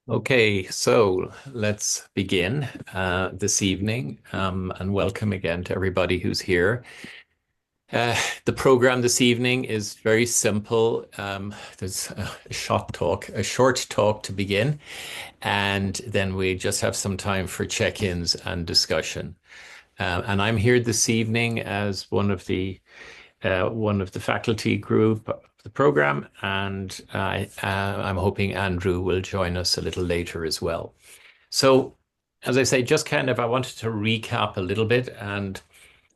Okay, so let's begin this evening, and welcome again to everybody who's here. The program this evening is very simple. There's a short talk to begin, and then we just have some time for check-ins and discussion. And I'm here this evening as one of the faculty group of the program, and I'm hoping Andrew will join us a little later as well. So, as I say, I wanted to recap a little bit. And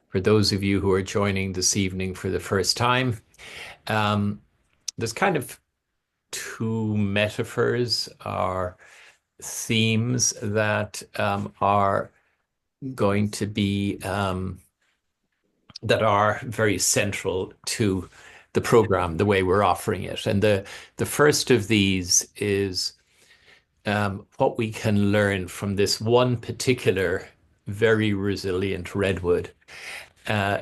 for those of you who are joining this evening for the first time, um, there's kind of two metaphors or themes that are going to be that are very central to the program, the way we're offering it. And the first of these is what we can learn from this one particular very resilient redwood, uh,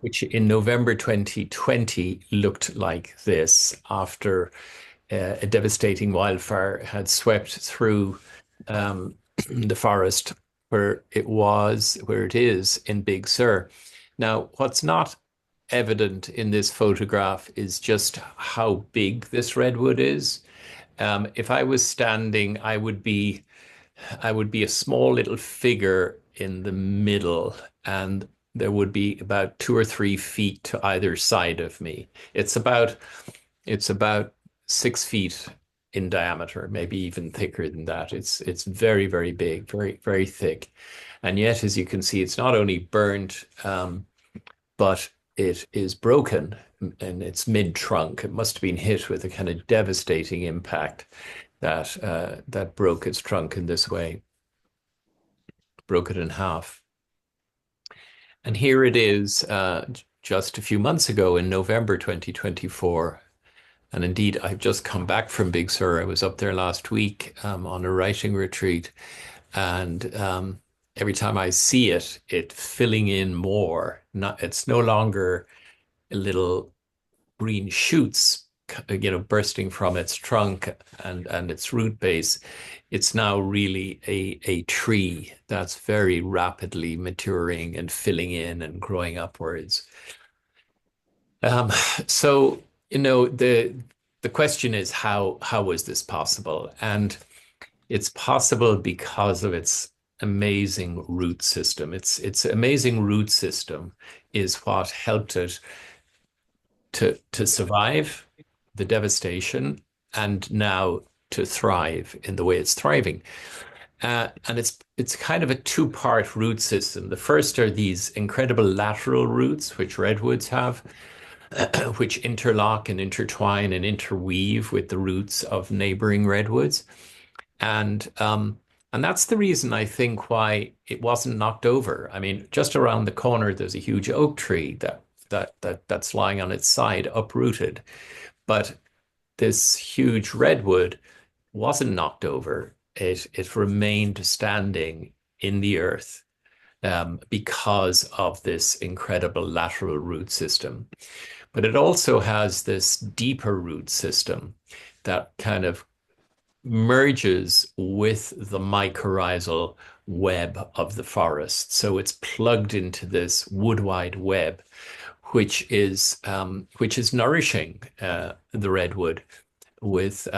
which in November 2020 looked like this after a devastating wildfire had swept through um, the forest where it is in Big Sur. Now, what's not evident in this photograph is just how big this redwood is. If I was standing, I would be a small little figure in the middle, and there would be about 2 or 3 feet to either side of me. It's about 6 feet in diameter, maybe even thicker than that. It's very, very big, very, very thick. And yet, as you can see, it's not only burnt, but it is broken in its mid-trunk. It must have been hit with a kind of devastating impact that broke its trunk in this way, broke it in half. And here it is, just a few months ago in November 2024. And indeed, I've just come back from Big Sur. I was up there last week on a writing retreat. And every time I see it filling in more. It's no longer little green shoots, bursting from its trunk and its root base. It's now really a tree that's very rapidly maturing and filling in and growing upwards. Um, so, the question is how was this possible? And it's possible because of its amazing root system. Its amazing root system is what helped it to survive the devastation and now to thrive in the way it's thriving. And it's kind of a two-part root system. The first are these incredible lateral roots, which redwoods have, which interlock and intertwine and interweave with the roots of neighboring redwoods. And and that's the reason I think why it wasn't knocked over. I mean, just around the corner, there's a huge oak tree that's lying on its side, uprooted. But this huge redwood wasn't knocked over. It remained standing in the earth because of this incredible lateral root system. But it also has this deeper root system that kind of merges with the mycorrhizal web of the forest. So it's plugged into this wood wide web, which is nourishing the redwood with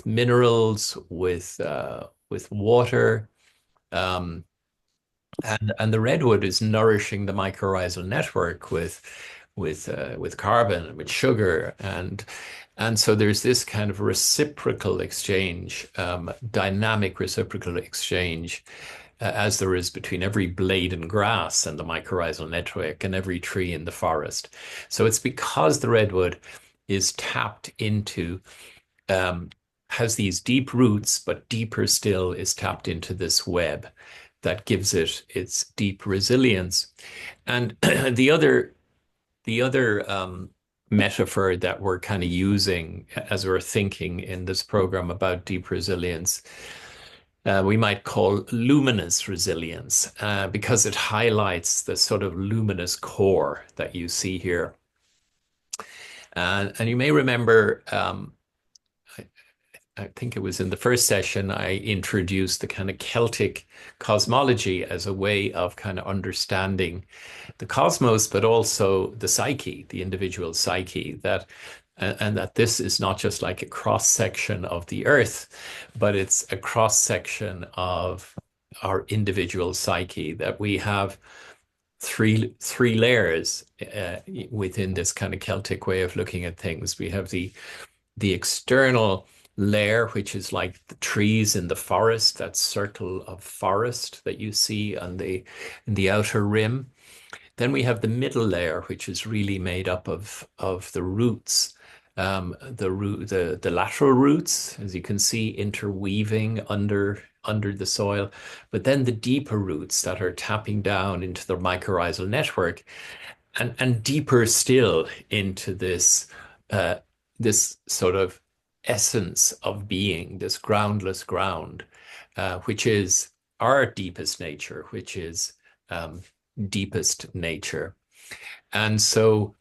minerals, with water, um, and the redwood is nourishing the mycorrhizal network with carbon and with sugar, and so there's this kind of reciprocal exchange, dynamic reciprocal exchange, as there is between every blade and grass and the mycorrhizal network and every tree in the forest. So it's because the redwood is tapped into, um, has these deep roots, but deeper still is tapped into this web that gives it its deep resilience. And the other metaphor that we're kind of using as we're thinking in this program about deep resilience, we might call luminous resilience, because it highlights the sort of luminous core that you see here. And you may remember, I think it was in the first session, I introduced the kind of Celtic cosmology as a way of kind of understanding the cosmos, but also the psyche, the individual psyche, that and that this is not just like a cross section of the earth, but it's a cross section of our individual psyche, that we have three layers within this kind of Celtic way of looking at things. We have the external layer, which is like the trees in the forest, that circle of forest that you see on the in the outer rim. Then we have the middle layer, which is really made up of the roots, the lateral roots, as you can see, interweaving under the soil, but then the deeper roots that are tapping down into the mycorrhizal network, and deeper still into uh, this sort of essence of being, this groundless ground, which is our deepest nature, which is um, deepest nature. And so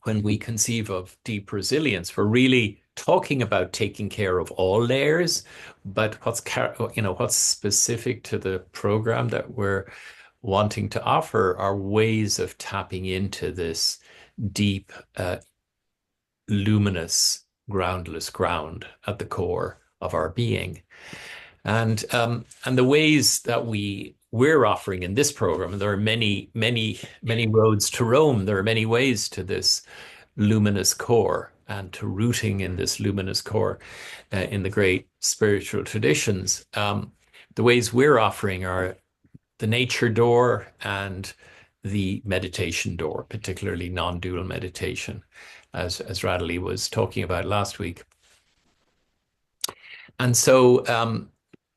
when we conceive of deep resilience, we're really talking about taking care of all layers, but what's specific to the program that we're wanting to offer are ways of tapping into this deep, luminous, groundless ground at the core of our being. And the ways that we're offering in this program, and there are many roads to Rome. There are many ways to this luminous core and to rooting in this luminous core in the great spiritual traditions. The ways we're offering are the nature door and the meditation door, particularly non-dual meditation, as Radley was talking about last week. And so,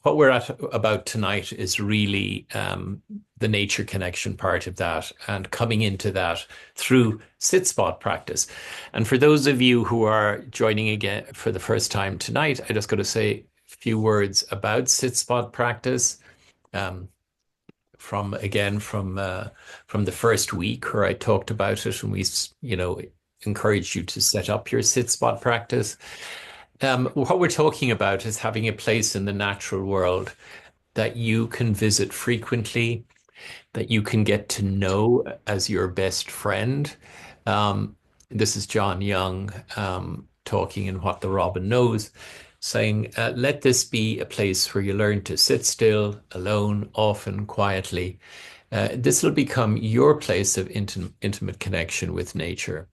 what we're at about tonight is really the nature connection part of that, and coming into that through Sitspot practice. And for those of you who are joining again for the first time tonight, I just got to say a few words about Sitspot practice. Um, from the first week where I talked about it, and encouraged you to set up your Sitspot practice. What we're talking about is having a place in the natural world that you can visit frequently, that you can get to know as your best friend. Um, this is John Young talking in What the Robin Knows, saying, let this be a place where you learn to sit still, alone, often, quietly. This will become your place of intimate connection with nature.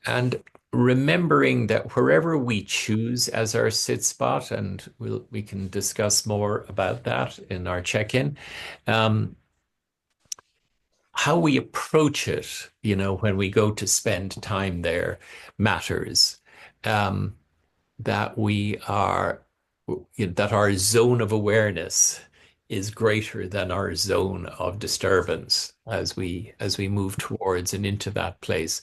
And remembering that wherever we choose as our sit spot, and we can discuss more about that in our check-in, um, how we approach it, when we go to spend time there matters. Um, that we are, that our zone of awareness is greater than our zone of disturbance as we move towards and into that place.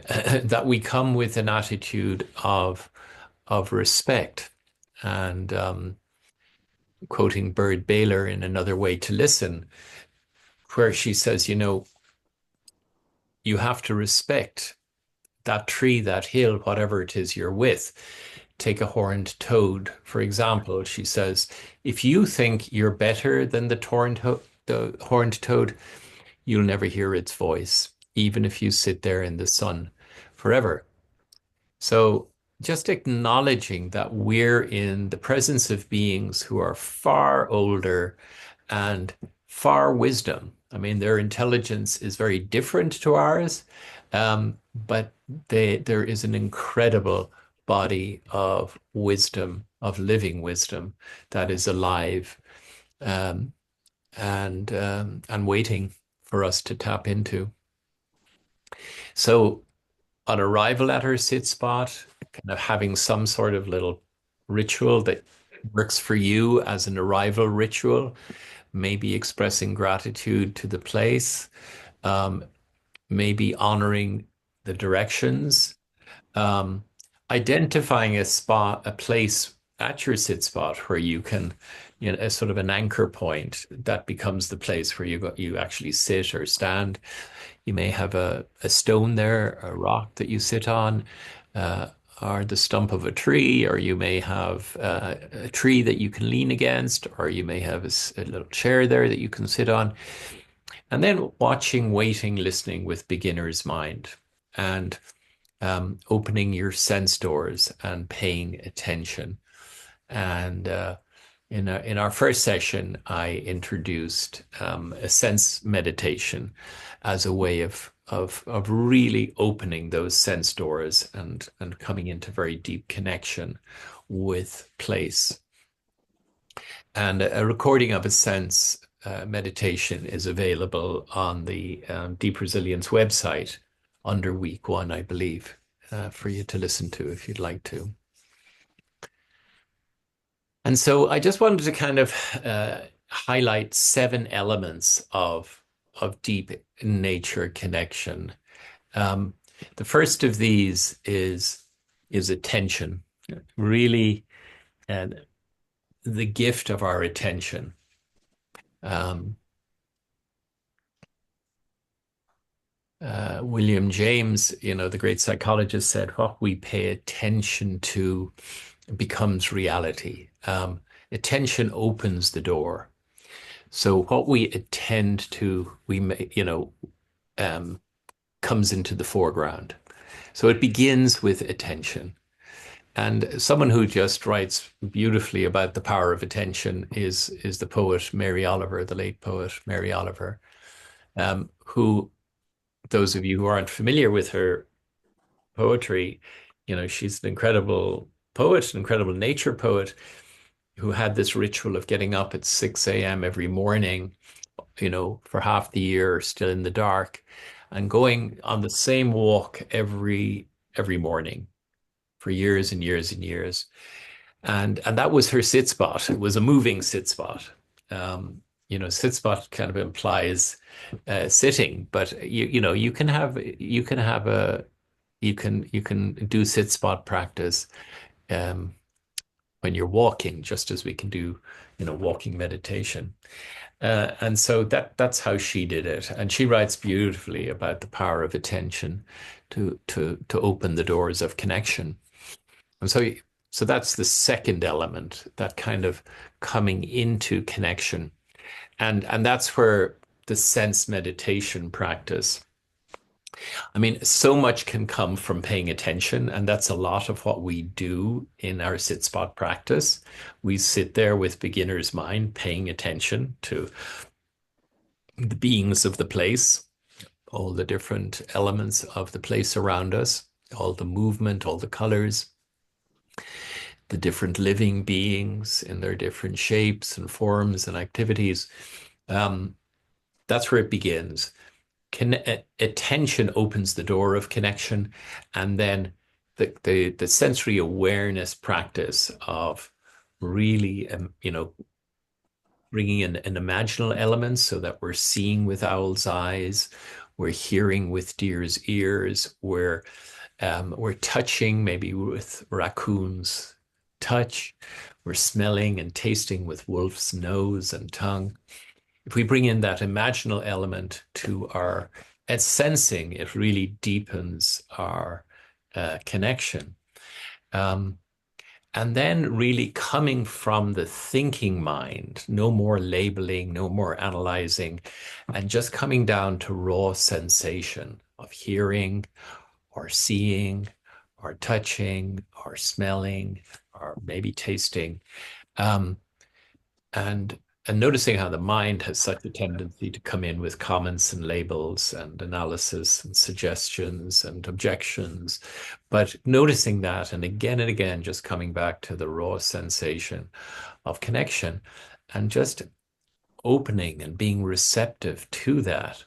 That we come with an attitude of respect. And quoting Bird Baylor in Another Way to Listen, where she says, you have to respect that tree, that hill, whatever it is you're with. Take a horned toad, for example. She says, if you think you're better than the horned toad, you'll never hear its voice, even if you sit there in the sun forever. So just acknowledging that we're in the presence of beings who are far older and far wisdom. I mean, their intelligence is very different to ours, but there is an incredible body of wisdom, of living wisdom that is alive, um, and waiting for us to tap into. So on arrival at her sit spot, kind of having some sort of little ritual that works for you as an arrival ritual, maybe expressing gratitude to the place, um, maybe honoring the directions, um, identifying a place at your sit spot where you can, a sort of an anchor point that becomes the place where you actually sit or stand. You may have a stone there, a rock that you sit on, are the stump of a tree, or you may have a tree that you can lean against, or you may have a little chair there that you can sit on. And then watching, waiting, listening with beginner's mind, and opening your sense doors and paying attention. And in our first session, I introduced a sense meditation as a way of really opening those sense doors and coming into very deep connection with place. And a recording of a sense meditation is available on the Deep Resilience website under week one, I believe, for you to listen to if you'd like to. And so I just wanted to kind of highlight 7 elements of deep nature connection. Um, the first of these is attention, really, and the gift of our attention. Um, William James, the great psychologist, said, "What we pay attention to becomes reality." Attention opens the door. So what we attend to, we may, comes into the foreground. So it begins with attention. And someone who just writes beautifully about the power of attention is the poet Mary Oliver, the late poet Mary Oliver, who, those of you who aren't familiar with her poetry, she's an incredible poet, an incredible nature poet who had this ritual of getting up at 6 a.m. every morning, for half the year, still in the dark, and going on the same walk every morning for years and years and years. And that was her sit spot. It was a moving sit spot. Sit spot kind of implies sitting, but you can do sit spot practice um, when you're walking, just as we can do, walking meditation. And so that's how she did it. And she writes beautifully about the power of attention to open the doors of connection. And so that's the second element, that kind of coming into connection. And that's where the sense meditation practice. I mean, so much can come from paying attention, and that's a lot of what we do in our sit spot practice. We sit there with beginner's mind, paying attention to the beings of the place, all the different elements of the place around us, all the movement, all the colors, the different living beings in their different shapes and forms and activities. Um, that's where it begins. Attention opens the door of connection, and then the sensory awareness practice of really, bringing in an imaginal element so that we're seeing with owl's eyes, we're hearing with deer's ears, we're touching maybe with raccoon's touch, we're smelling and tasting with wolf's nose and tongue. If we bring in that imaginal element to our sensing, it really deepens our connection. And then really coming from the thinking mind, no more labeling, no more analyzing, and just coming down to raw sensation of hearing or seeing or touching or smelling or maybe tasting. Um, and and noticing how the mind has such a tendency to come in with comments and labels and analysis and suggestions and objections, but noticing that and again, just coming back to the raw sensation of connection and just opening and being receptive to that.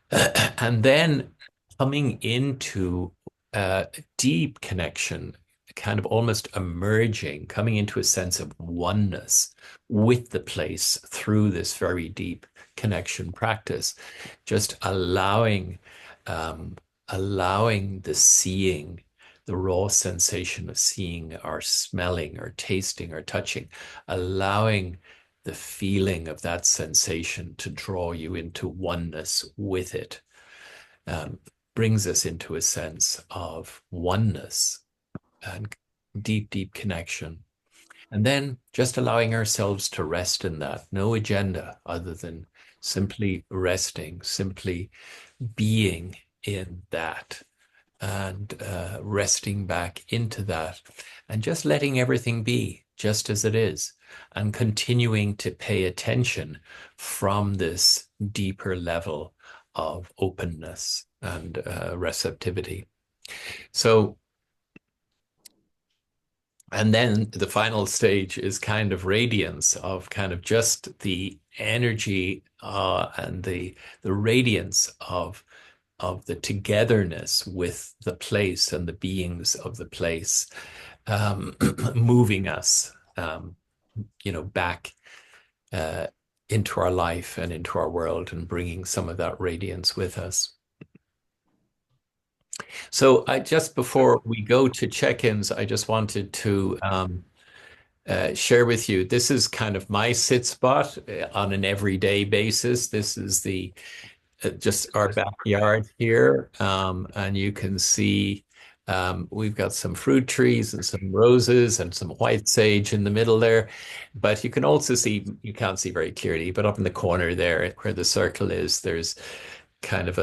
And then coming into deep connection, kind of almost emerging, coming into a sense of oneness with the place through this very deep connection practice, just allowing the seeing, the raw sensation of seeing or smelling or tasting or touching, allowing the feeling of that sensation to draw you into oneness with it. brings us into a sense of oneness and deep, deep connection. And then just allowing ourselves to rest in that, no agenda other than simply resting, simply being in that, and resting back into that, and just letting everything be just as it is, and continuing to pay attention from this deeper level of openness and receptivity. So, and then the final stage is kind of radiance of kind of just the energy and the radiance of the togetherness with the place and the beings of the place, um, moving us, back uh, into our life and into our world, and bringing some of that radiance with us. So I just before we go to check-ins, I just wanted to share with you. This is kind of my sit spot on an everyday basis. This is the just our backyard here. And you can see we've got some fruit trees and some roses and some white sage in the middle there. But you can also see, you can't see very clearly, but up in the corner there where the circle is, there's kind of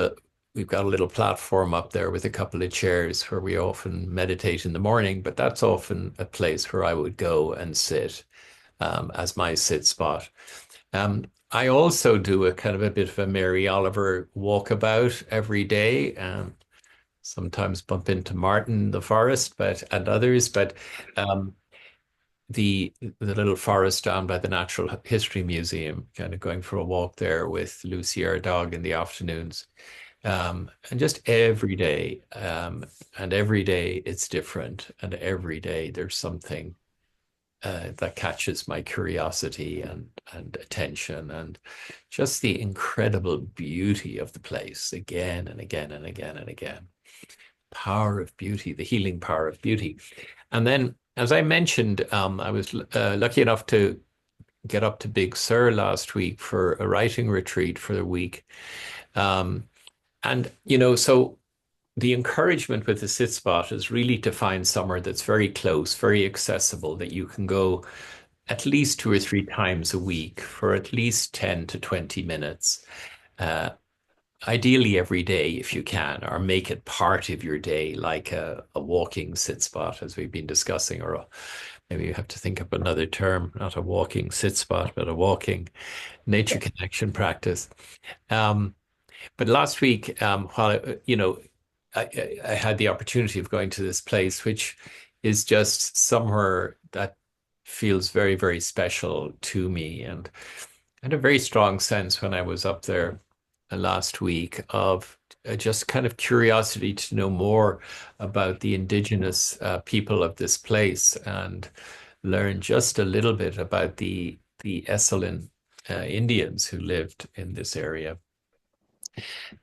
we've got a little platform up there with a couple of chairs where we often meditate in the morning, but that's often a place where I would go and sit as my sit spot. I also do a kind of a bit of a Mary Oliver walkabout every day. Sometimes bump into Martin the forest, but and others. But um, the little forest down by the Natural History Museum, kind of going for a walk there with Lucy, our dog, in the afternoons. And just and every day it's different, and every day there's something that catches my curiosity and attention, and just the incredible beauty of the place again and again and again and again. Power of beauty, the healing power of beauty. And then, as I mentioned, I was lucky enough to get up to Big Sur last week for a writing retreat for a week. Um, and, so the encouragement with the sit spot is really to find somewhere that's very close, very accessible, that you can go at least 2 or 3 times a week for at least 10 to 20 minutes. Uh, Ideally every day if you can, or make it part of your day, like a walking sit spot, as we've been discussing, or maybe you have to think up another term, not a walking sit spot, but a walking nature connection practice. Um, but last week, while I had the opportunity of going to this place, which is just somewhere that feels very, very special to me. And I had a very strong sense when I was up there last week of just kind of curiosity to know more about the indigenous people of this place, and learn just a little bit about the Esalen Indians who lived in this area,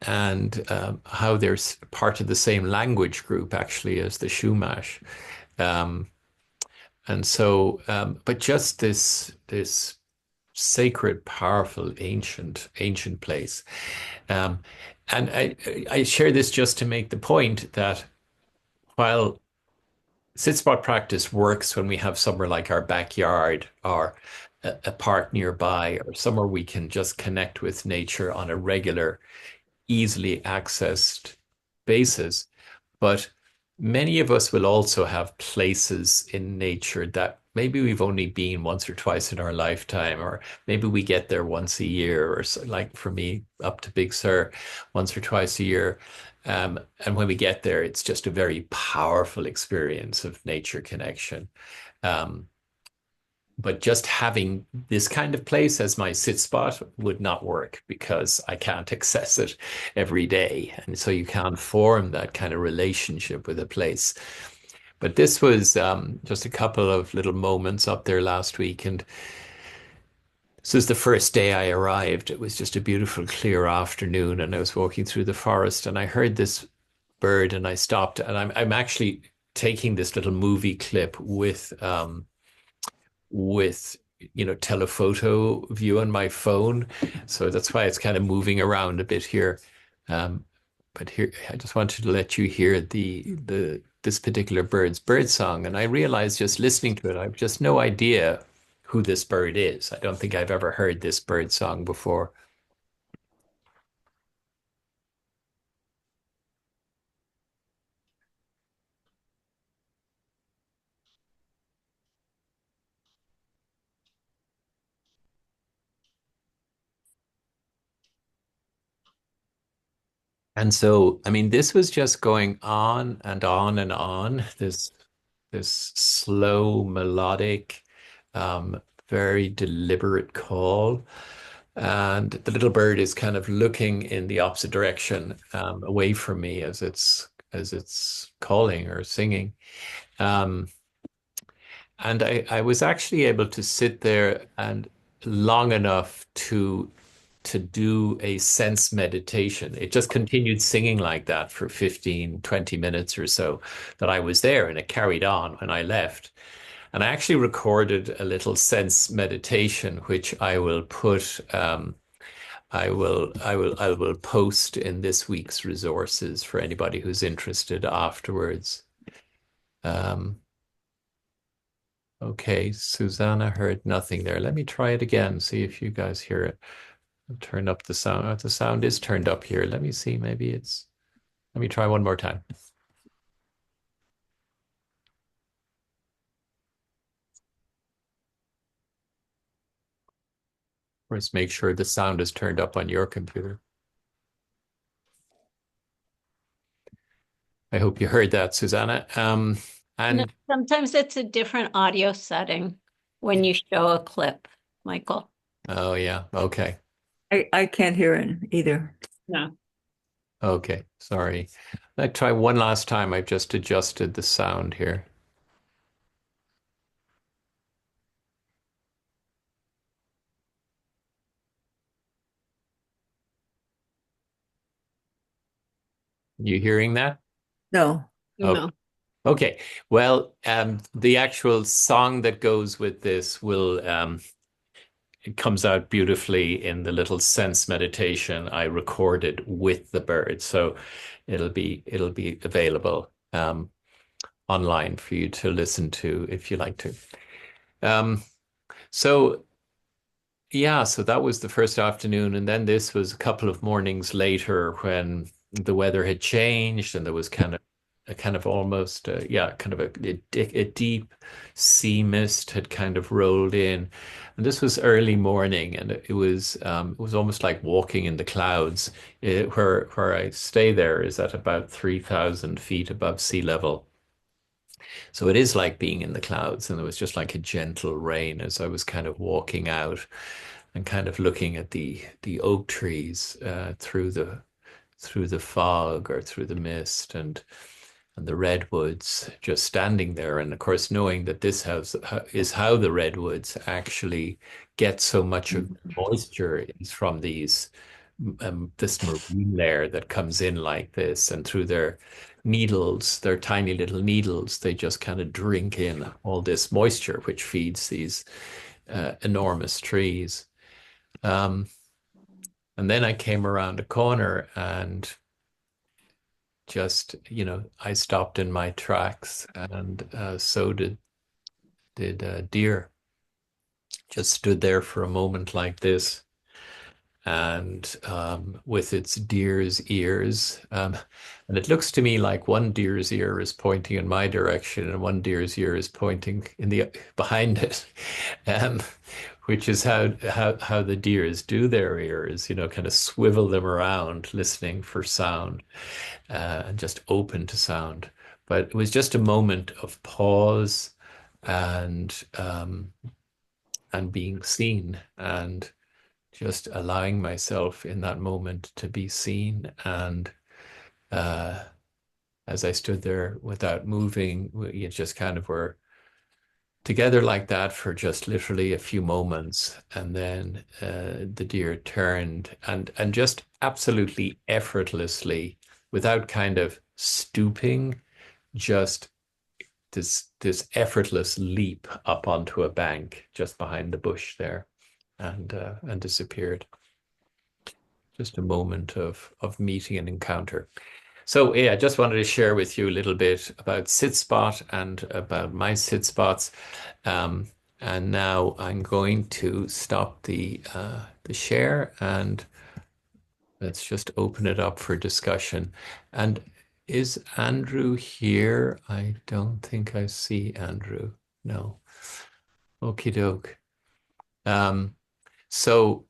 and how they're part of the same language group actually as the Chumash. Um, and so, but just this sacred, powerful, ancient place. Um, and I share this just to make the point that while sit spot practice works when we have somewhere like our backyard, or a park nearby, or somewhere we can just connect with nature on a regular, easily accessed basis. But many of us will also have places in nature that maybe we've only been once or twice in our lifetime, or maybe we get there once a year, or so, like for me, up to Big Sur, once or twice a year. And when we get there, it's just a very powerful experience of nature connection. Um, but just having this kind of place as my sit spot would not work, because I can't access it every day. And so you can't form that kind of relationship with a place. But this was just a couple of little moments up there last week. And this was the first day I arrived. It was just a beautiful, clear afternoon. And I was walking through the forest and I heard this bird, and I stopped. And I'm actually taking this little movie clip with telephoto view on my phone, so that's why it's kind of moving around a bit here. um but here I just wanted to let you hear the this particular bird's bird song, and I realized just listening to it, I've just no idea who this bird is. I don't think I've ever heard this bird song before. And so, I mean, this was just going on and on and on. This slow, melodic, very deliberate call. And the little bird is kind of looking in the opposite direction, away from me as it's calling or singing. Um, and I was actually able to sit there and long enough to do a sense meditation. It just continued singing like that for 15, 20 minutes or so that I was there, and it carried on when I left. And I actually recorded a little sense meditation, which I will put, I will post in this week's resources for anybody who's interested afterwards. Um, okay, Susanna heard nothing there. Let me try it again, see if you guys hear it. Turn up the sound. The sound is turned up here. Let me see. Let me try one more time. First, make sure the sound is turned up on your computer. I hope you heard that, Susanna. No, And sometimes it's a different audio setting when you show a clip, Michael. oh yeah, okay, I can't hear it either. No. okay. Sorry. Let's try one last time. I've just adjusted the sound here. You hearing that? No. Oh, No. okay. Well, the actual song that goes with this will it comes out beautifully in the little sense meditation I recorded with the bird. So it'll be available online for you to listen to if you like to. Um, so yeah, so that was the first afternoon, and then this was a couple of mornings later when the weather had changed and there was kind of almost yeah, kind of a deep sea mist had kind of rolled in, and this was early morning, and it was almost like walking in the clouds. Where I stay there is at about 3,000 feet above sea level. So it is like being in the clouds, and there was just like a gentle rain as I was kind of walking out and kind of looking at the oak trees through the fog or through the mist and the redwoods just standing there. And of course, knowing that this house is how the redwoods actually get so much of the moisture is from this marine layer that comes in like this, and through their needles, their tiny little needles, they just kind of drink in all this moisture, which feeds these enormous trees. Um, and then I came around a corner and just, I stopped in my tracks, and so did deer. Just stood there for a moment like this, and with its deer's ears. And it looks to me like one deer's ear is pointing in my direction, and one deer's ear is pointing in the behind it, um, which is how the deers do their ears. Kind of swivel them around, listening for sound, and just open to sound. But it was just a moment of pause and and being seen, and just allowing myself in that moment to be seen. And uh, as I stood there without moving, we just kind of were together like that for just literally a few moments. And then the deer turned and just absolutely effortlessly, without kind of stooping, just this effortless leap up onto a bank just behind the bush there, and disappeared. just a moment of meeting and encounter. So yeah, I just wanted to share with you a little bit about Sitspot and about my Sitspots. Um, and now I'm going to stop the share and let's just open it up for discussion. And is Andrew here? I don't think I see Andrew. No. Okie doke. Um, so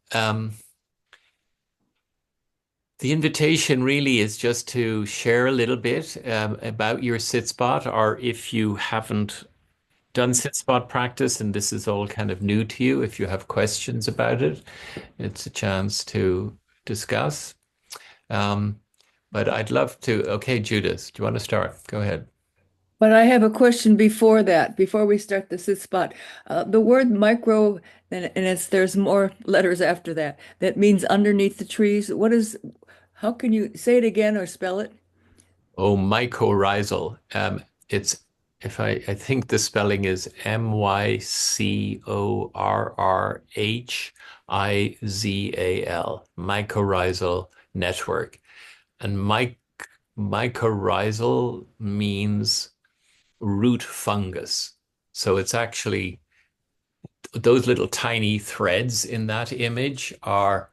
the invitation really is just to share a little bit about your Sitspot, or if you haven't done Sitspot practice and this is all kind of new to you, if you have questions about it, it's a chance to discuss. Um, but I'd love to. Okay, Judith, do you want to start? Go ahead. But I have a question before that, before we start the sit spot. The word micro, and there's more letters after that. That means underneath the trees. How can you say it again or spell it? Oh, mycorrhizal. It's if I think the spelling is Mycorrhizal, mycorrhizal network. And mycorrhizal means root fungus. So it's actually those little tiny threads in that image are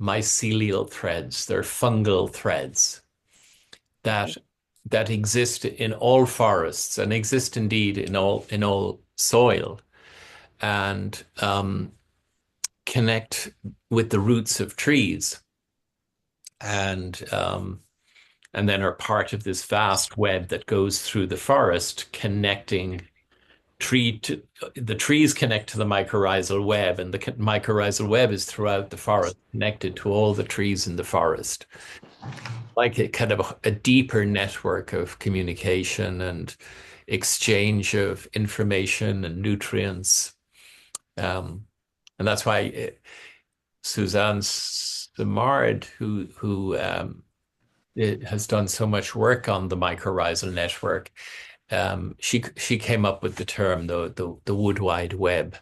mycelial threads. They're fungal threads that that exist in all forests and exist indeed in all soil and connect with the roots of trees and and then are part of this vast web that goes through the forest, connecting tree to the trees connect to the mycorrhizal web, and the mycorrhizal web is throughout the forest, connected to all the trees in the forest, like a kind of a deeper network of communication and exchange of information and nutrients. Um, and that's why Suzanne Simard, who it has done so much work on the mycorrhizal network, she came up with the term the wood wide web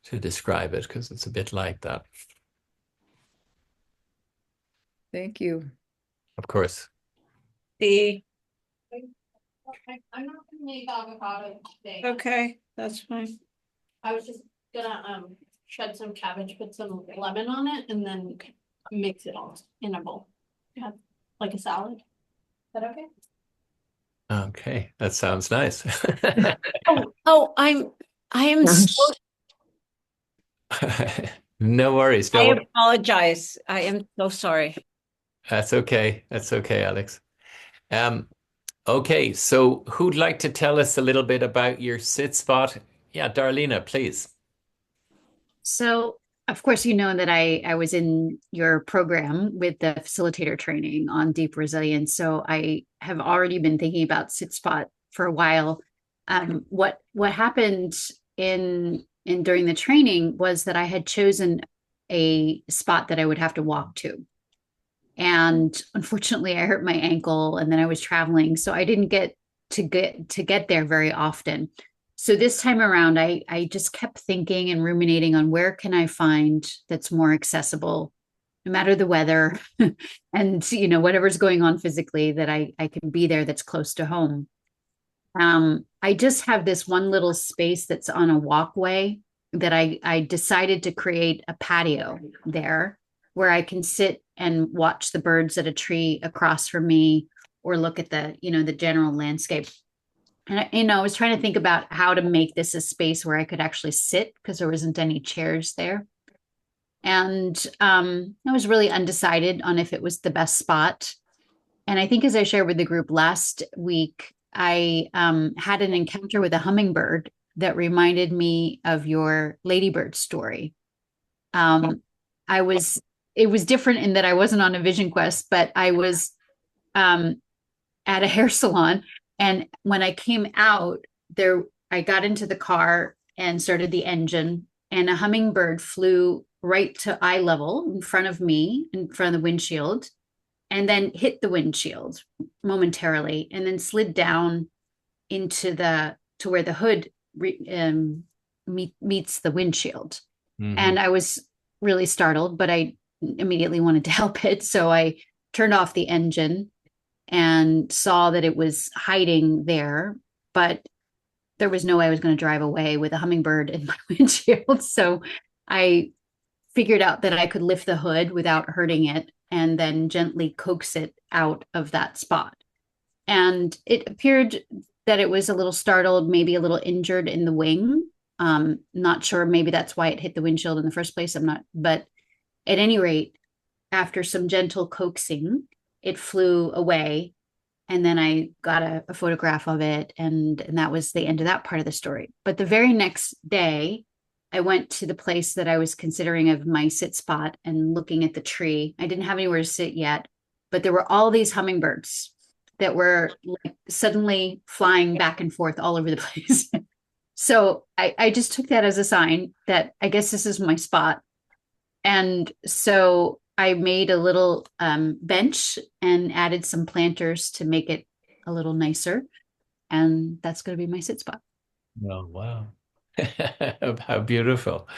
to describe it because it's a bit like that. Thank you. Of course. The, I'm not gonna make avocado today. okay, that's fine. I was just gonna shred some cabbage, put some lemon on it, and then mix it all in a bowl. Yeah, like a salad. Is that okay? Okay, that sounds nice. I am so, No worries. I No, apologize. I am so sorry. that's okay. That's okay, Alex. Um, okay, so who'd like to tell us a little bit about your sit spot? Yeah, Darlena, please. So, of course, you know that I was in your program with the facilitator training on deep resilience. So I have already been thinking about Sitspot for a while. What happened in during the training was that I had chosen a spot that I would have to walk to. And unfortunately, I hurt my ankle and then I was traveling, so I didn't get there very often. So this time around, I just kept thinking and ruminating on where can I find that's more accessible, no matter the weather, and whatever's going on physically, that I can be there, that's close to home. I just have this one little space that's on a walkway that I decided to create a patio there where I can sit and watch the birds at a tree across from me or look at the general landscape. And I was trying to think about how to make this a space where I could actually sit because there wasn't any chairs there. And I was really undecided on if it was the best spot. And I think, as I shared with the group last week, I had an encounter with a hummingbird that reminded me of your ladybird story. I was, it was different in that I wasn't on a vision quest, but I was at a hair salon. And when I came out there, I got into the car and started the engine, and a hummingbird flew right to eye level in front of me, in front of the windshield, and then hit the windshield momentarily, and then slid down into to where the hood meets the windshield. Mhm. And I was really startled, but I immediately wanted to help it. So I turned off the engine and saw that it was hiding there, but there was no way I was going to drive away with a hummingbird in my windshield. So I figured out that I could lift the hood without hurting it and then gently coax it out of that spot. And it appeared that it was a little startled, maybe a little injured in the wing. Not sure, maybe that's why it hit the windshield in the first place. I'm not, but at any rate, after some gentle coaxing, it flew away. And then I got a photograph of it, and that was the end of that part of the story. But the very next day, I went to the place that I was considering of my sit spot and looking at the tree. I didn't have anywhere to sit yet, but there were all these hummingbirds that were like suddenly flying back and forth all over the place. So I just took that as a sign that I guess this is my spot. And so I made a little bench and added some planters to make it a little nicer. And that's going to be my sit spot. Oh, wow. How beautiful.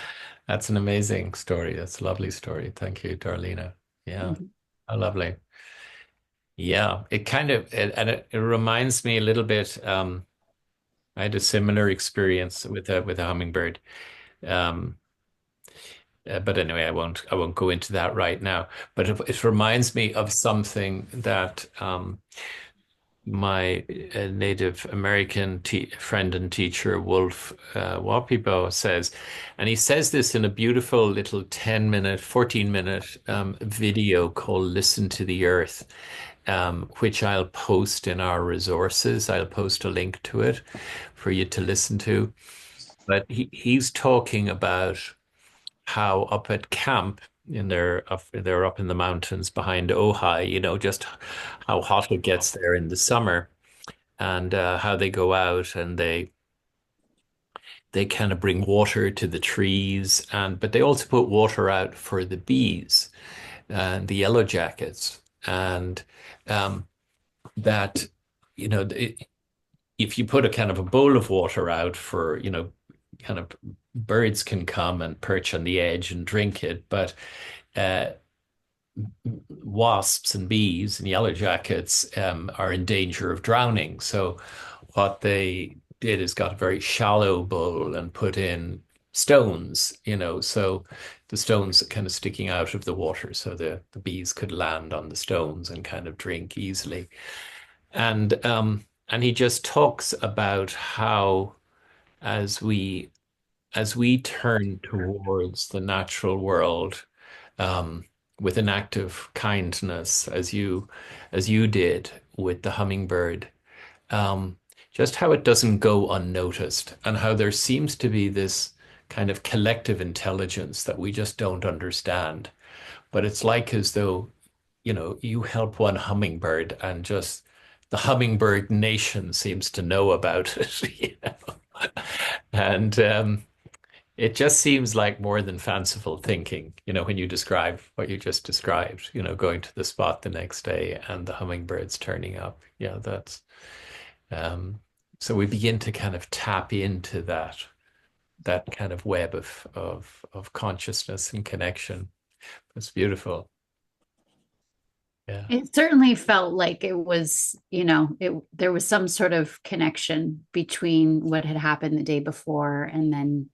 That's an amazing story. That's a lovely story. Thank you, Darlena. Yeah, Mhm. how lovely. Yeah, it reminds me a little bit. I had a similar experience with a hummingbird. Um, but anyway, I won't go into that right now. But it reminds me of something that my Native American friend and teacher, Wolf Wapibo, says. And he says this in a beautiful little 10-minute, 14-minute video called Listen to the Earth, which I'll post in our resources. I'll post a link to it for you to listen to. But he's talking about how up at camp they're up in the mountains behind Ojai, just how hot it gets there in the summer, and how they go out and they kind of bring water to the trees, but they also put water out for the bees and the yellow jackets, and that if you put a kind of a bowl of water out for, kind of birds can come and perch on the edge and drink it, but uh, wasps and bees and yellow jackets are in danger of drowning. So what they did is got a very shallow bowl and put in stones, so the stones are kind of sticking out of the water so the bees could land on the stones and kind of drink easily. And he just talks about how as we as we turn towards the natural world, um, with an act of kindness, as you did with the hummingbird, um, just how it doesn't go unnoticed, and how there seems to be this kind of collective intelligence that we just don't understand. But it's like as though, you help one hummingbird and just the hummingbird nation seems to know about it, And it just seems like more than fanciful thinking, when you describe what you just described, going to the spot the next day and the hummingbirds turning up. Yeah, um, so we begin to kind of tap into that kind of web of consciousness and connection. It's beautiful. Yeah. It certainly felt like it was, there was some sort of connection between what had happened the day before and then,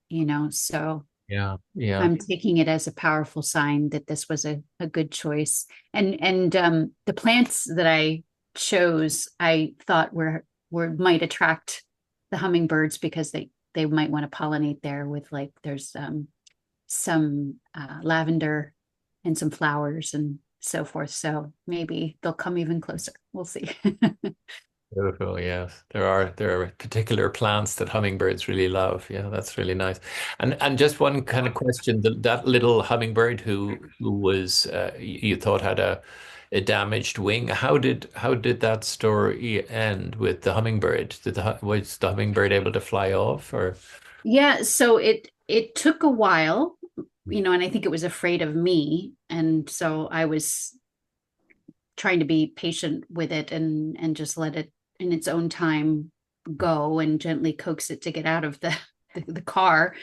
so Yeah. Yeah. I'm taking it as a powerful sign that this was a good choice. And the plants that I chose, I thought were might attract the hummingbirds because they might want to pollinate there with like there's some lavender and some flowers and so forth. So maybe they'll come even closer. We'll see. Beautiful, yes. There are particular plants that hummingbirds really love. Yeah, that's really nice. And just one kind of question, that little hummingbird who was you thought had a damaged wing. How did that story end with the hummingbird? Was the hummingbird able to fly off or? Yeah, so it took a while, and I think it was afraid of me. And so I was trying to be patient with it and just let it in its own time go and gently coax it to get out of the car.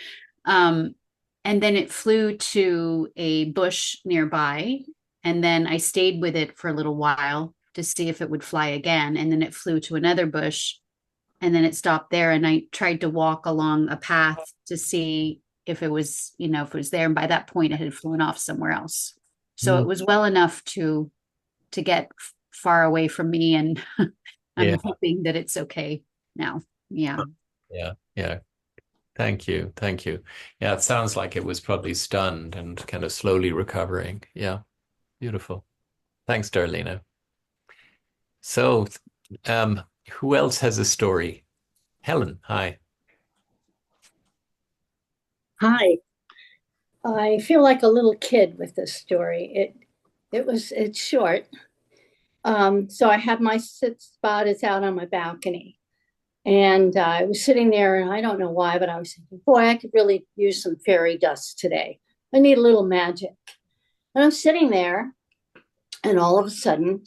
Um, and then it flew to a bush nearby. And then I stayed with it for a little while to see if it would fly again. And then it flew to another bush, and then it stopped there. And I tried to walk along a path to see if it was, if it was there. And by that point, it had flown off somewhere else. So it was well enough to get far away from me. And Yeah. I'm hoping that it's okay now. Yeah. Yeah. Yeah. Thank you. Thank you. Yeah, it sounds like it was probably stunned and kind of slowly recovering. Yeah. Beautiful. Thanks, Darlena. So, who else has a story? Helen, hi. Hi. I feel like a little kid with this story. It's short. So I have my sit spot is out on my balcony. And I was sitting there, and I don't know why, but I was thinking, boy, I could really use some fairy dust today. I need a little magic. And I'm sitting there, and all of a sudden,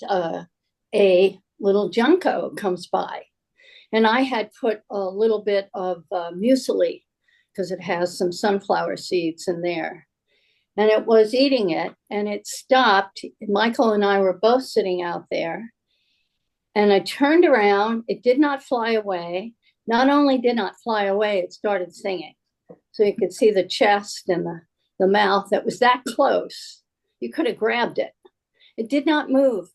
a little junco comes by. And I had put a little bit of muesli because it has some sunflower seeds in there. And it was eating it, and it stopped. Michael and I were both sitting out there. And I turned around. It did not fly away. Not only did not fly away, it started singing. So you could see the chest and the mouth. It was that close. You could have grabbed it. It did not move.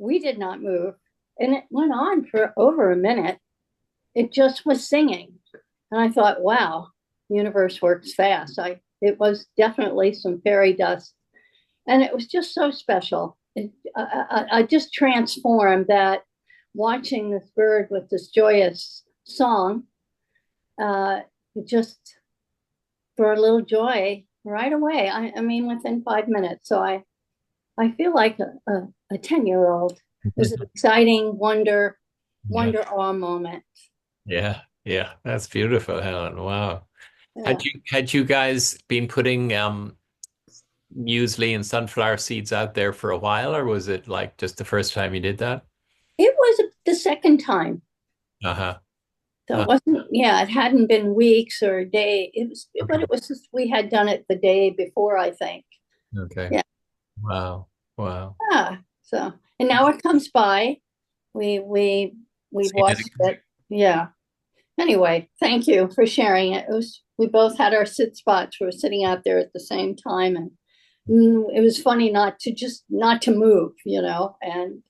We did not move. And it went on for over a minute. It just was singing. And I thought, wow, the universe works fast. It was definitely some fairy dust. And it was just so special. I just transformed that watching this bird with this joyous song, just brought a little joy right away. I mean, within 5 minutes. So I feel like a 10-year-old. It was an exciting wonder awe moment. Yeah. Yeah. That's beautiful, Helen. Wow. Yeah. Had you guys been putting muesli and sunflower seeds out there for a while, or was it like just the first time you did that? It was the second time. Uh-huh. So it wasn't, yeah, it hadn't been weeks or a day. But it was just, we had done it the day before, I think. Okay. Yeah. Wow. Wow. Yeah. So, and now it comes by. We Seen it watched again. it. Yeah. Anyway, thank you for sharing it. We both had our sit spots. We were sitting out there at the same time, and it was funny not to move, and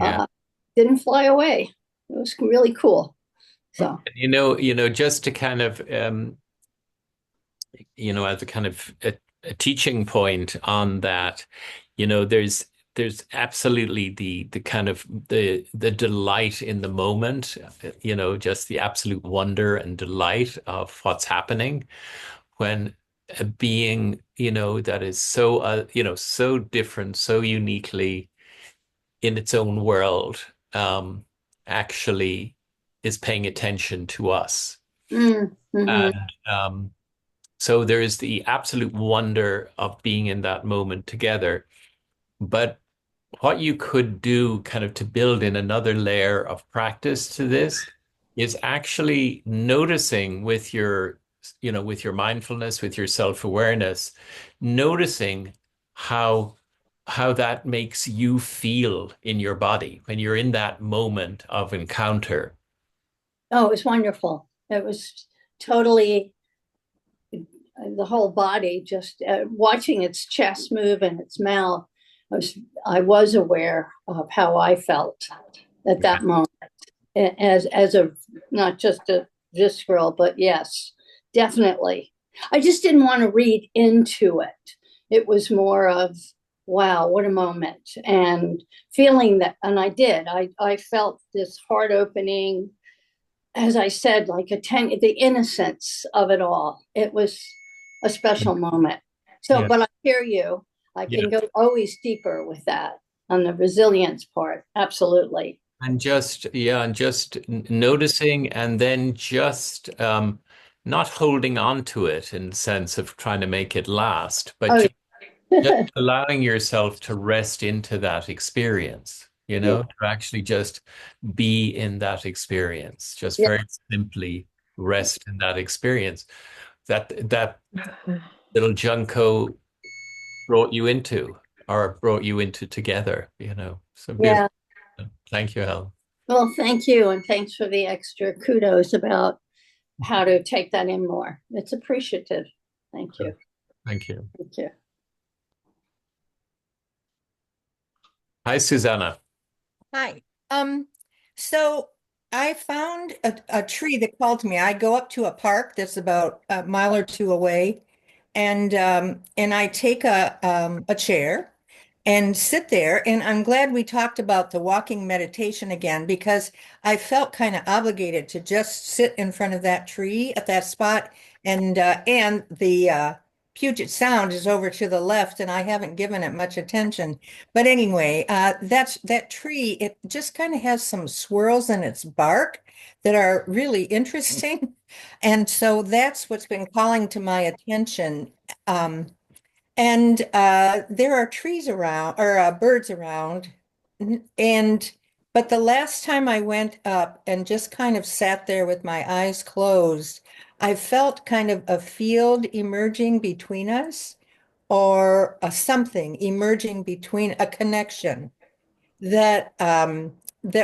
Yeah. didn't fly away. It was really cool. So, Just to kind of as a kind of a teaching point on that, there's absolutely the kind of the delight in the moment, just the absolute wonder and delight of what's happening when a being, that is so so different, so uniquely in its own world, actually is paying attention to us. mhm. And so there is the absolute wonder of being in that moment together. But what you could do kind of to build in another layer of practice to this is actually noticing with your mindfulness, with your self-awareness, noticing how that makes you feel in your body when you're in that moment of encounter. Oh, it was wonderful. It was totally the whole body, just watching its chest move and its mouth. I was aware of how I felt at that moment, as a not just a this girl, but yes, definitely. I just didn't want to read into it. It was more of, wow, what a moment, and feeling that, and I did. I felt this heart opening, as I said, like the innocence of it all. It was a special moment. So, Yeah. but I hear you. I Yeah. can go always deeper with that on the resilience part. Absolutely. And just noticing, and then just not holding on to it in the sense of trying to make it last, but Oh, just allowing yourself to rest into that experience, yeah. to actually just be in that experience, just Yeah. very simply rest in that experience. That little Junko brought you into, or brought you into together, you know. So beautiful. Yeah. Thank you, Helen. Well, thank you. And thanks for the extra kudos about how to take that in more. It's appreciative. Thank you. Thank you. Thank you. Hi, Susanna. Hi. So I found a tree that called to me. I go up to a park that's about a mile or two away, and I take a chair and sit there. And I'm glad we talked about the walking meditation again because I felt kind of obligated to just sit in front of that tree at that spot. And the Puget Sound is over to the left, and I haven't given it much attention. But anyway, that tree. It just kind of has some swirls in its bark that are really interesting, and so that's what's been calling to my attention. Um, and there are trees around or birds around. And but the last time I went up and just kind of sat there with my eyes closed, I felt kind of a field emerging between us or something emerging between a connection that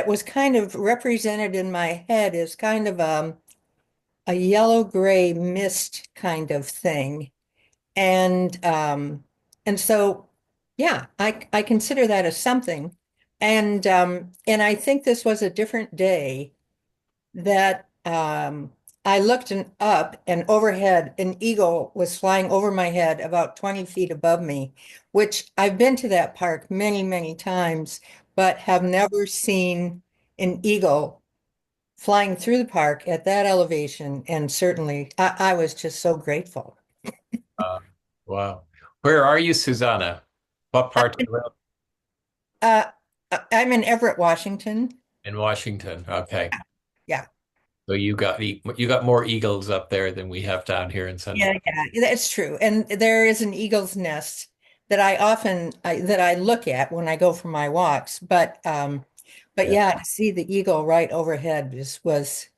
was kind of represented in my head as kind of a yellow gray mist kind of thing. And and so yeah, I consider that as something. And I think this was a different day that I looked up and overhead an eagle was flying over my head about 20 feet above me, which I've been to that park many, many times, but have never seen an eagle flying through the park at that elevation. And certainly I was just so grateful. Uh, wow. Where are you, Susanna? What part of the world? Uh, I'm in Everett, Washington. In Washington. Okay. Yeah. So you got more eagles up there than we have down here in Yeah, Central. yeah, that's true. And there is an eagle's nest that that I look at when I go for my walks. But Yeah. yeah, to see the eagle right overhead was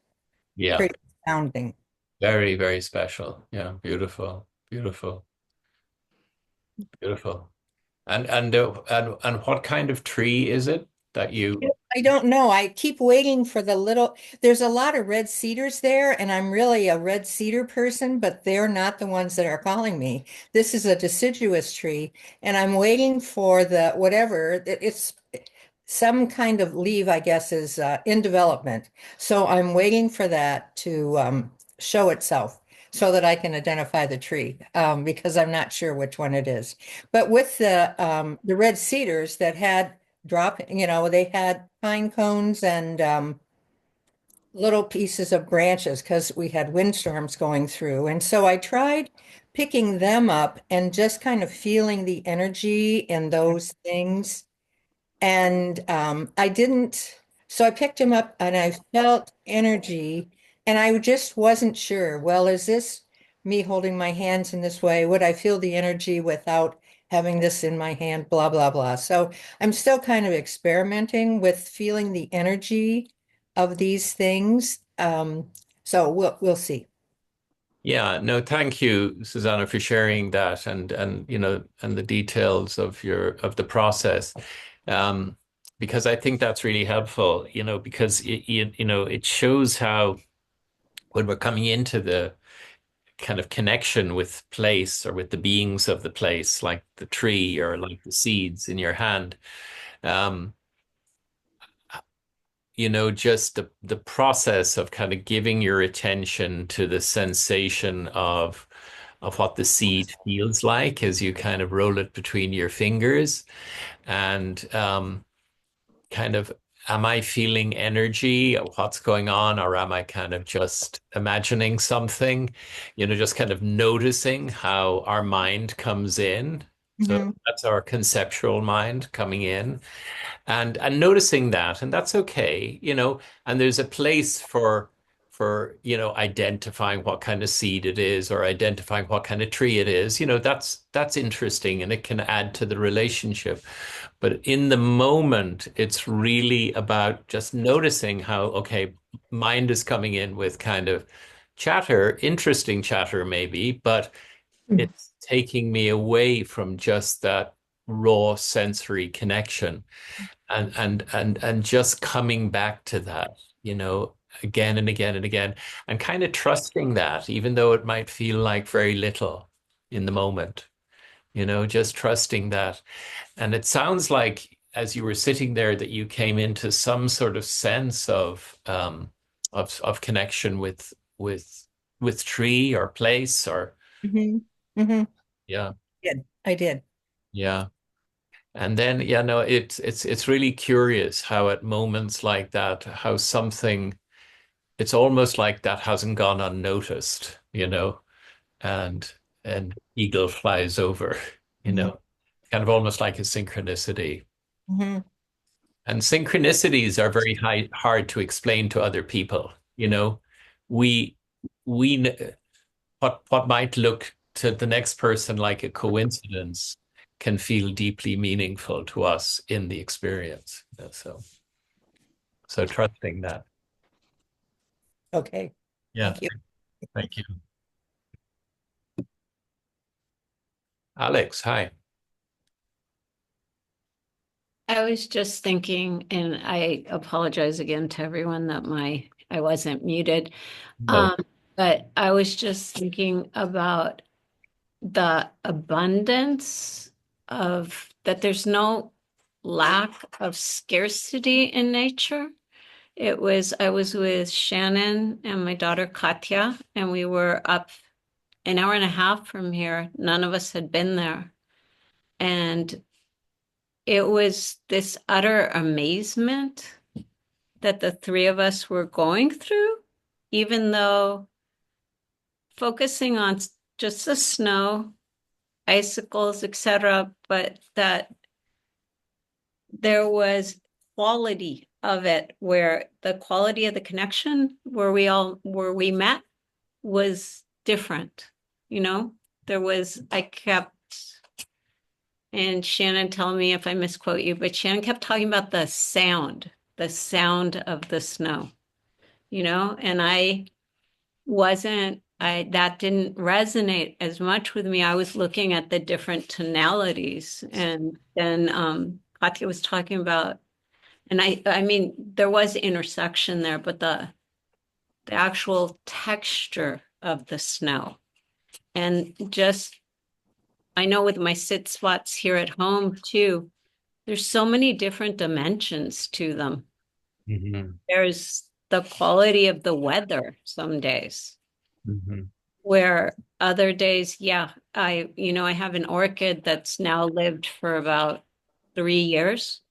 Yeah. pretty astounding. Very, very special. Yeah. Beautiful. Beautiful. Beautiful. And what kind of tree is it that you? I don't know. I keep waiting for there's a lot of red cedars there, and I'm really a red cedar person, but they're not the ones that are calling me. This is a deciduous tree, and I'm waiting for the whatever. It's some kind of leaf, I guess, is in development. So I'm waiting for that to show itself so that I can identify the tree because I'm not sure which one it is. But with the red cedars that had they had pine cones and little pieces of branches because we had windstorms going through. And so I tried picking them up and just kind of feeling the energy in those things. And I didn't, so I picked him up and I felt energy and I just wasn't sure. Well, is this me holding my hands in this way? Would I feel the energy without having this in my hand? Blah, blah, blah. So I'm still kind of experimenting with feeling the energy of these things. So we'll see. Yeah, no, thank you, Susanna, for sharing that and you know and the details of the process. Um, because I think that's really helpful, you know, because you know it shows how when we're coming into the kind of connection with place or with the beings of the place, like the tree or like the seeds in your hand, um, you know, just the process of kind of giving your attention to the sensation of what the seed feels like as you kind of roll it between your fingers and kind of am I feeling energy? What's going on? Or am I kind of just imagining something? You know, just kind of noticing how our mind comes in. So Mhm. that's our conceptual mind coming in and noticing that, and that's okay, you know, and there's a place for you know identifying what kind of seed it is or identifying what kind of tree it is, you know, that's interesting and it can add to the relationship. But in the moment, it's really about just noticing how, okay, mind is coming in with kind of chatter, interesting chatter maybe, but Mhm. it's taking me away from just that raw sensory connection and just coming back to that, again and again and again, and kind of trusting that, even though it might feel like very little in the moment, just trusting that. And it sounds like as you were sitting there that you came into some sort of sense of connection with tree or place or Hmm. Hmm. yeah, I did. yeah. And then, yeah, no, it's really curious how at moments like that, how something, it's almost like that hasn't gone unnoticed, and an eagle flies over, Hmm. kind of almost like a synchronicity. Hmm. And synchronicities are very hard to explain to other people. We we what might look to the next person like a coincidence can feel deeply meaningful to us in the experience. So trusting that. Okay. Yeah, Thank you. thank you. Alex, hi. I was just thinking, and I apologize again to everyone that I wasn't muted. No. Um, but I was just thinking about the abundance of that there's no lack of scarcity in nature. I was with Shannon and my daughter Katya, and we were up an hour and a half from here. None of us had been there. And it was this utter amazement that the three of us were going through, even though focusing on just the snow, icicles, etc., but that there was quality of it where the quality of the connection where we met was different. You know, I kept, and Shannon, tell me if I misquote you, but Shannon kept talking about the sound of the snow, and that didn't resonate as much with me. I was looking at the different tonalities. And then Katya was talking about, and I mean, there was intersection there, but the actual texture of the snow. And just, I know with my sit spots here at home too, there's so many different dimensions to them. Hmm. There's the quality of the weather some days, Hmm. where other days, yeah, I have an orchid that's now lived for about 3 years,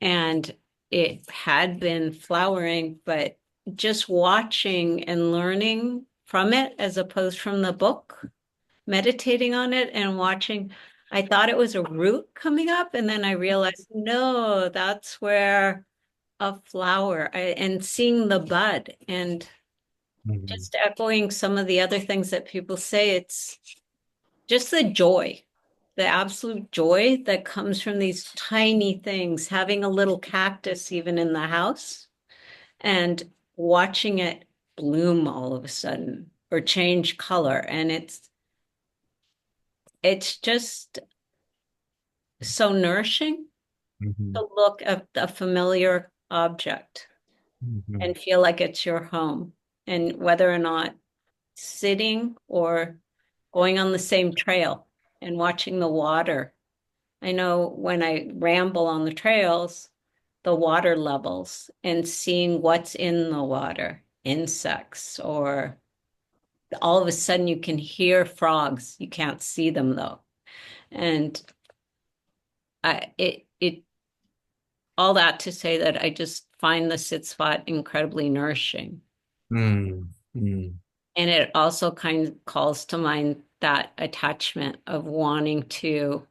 and it had been flowering, but just watching and learning from it as opposed from the book, meditating on it and watching. I thought it was a root coming up, and then I realized, no, that's where a flower, and seeing the bud, and Hmm. just echoing some of the other things that people say, it's just the joy, the absolute joy that comes from these tiny things, having a little cactus even in the house and watching it bloom all of a sudden or change color. And it's just so nourishing Hmm. to look at a familiar object Hmm. and feel like it's your home. And whether or not sitting or going on the same trail and watching the water. I know when I ramble on the trails, the water levels and seeing what's in the water, insects, or all of a sudden you can hear frogs. You can't see them though. And it all that to say that I just find the sit spot incredibly nourishing. Hmm. Hmm. And it also kind of calls to mind that attachment of wanting to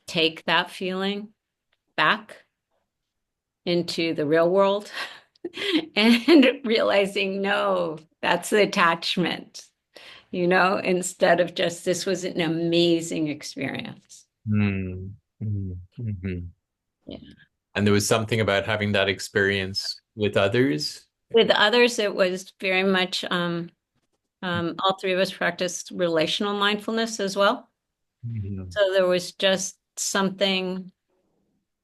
take that feeling back into the real world and realizing, no, that's the attachment, instead of just this was an amazing experience. Hmm. Hmm. Hmm. Yeah. And there was something about having that experience with others. With others, it was very much All three of us practiced relational mindfulness as well. Mhm. So there was just something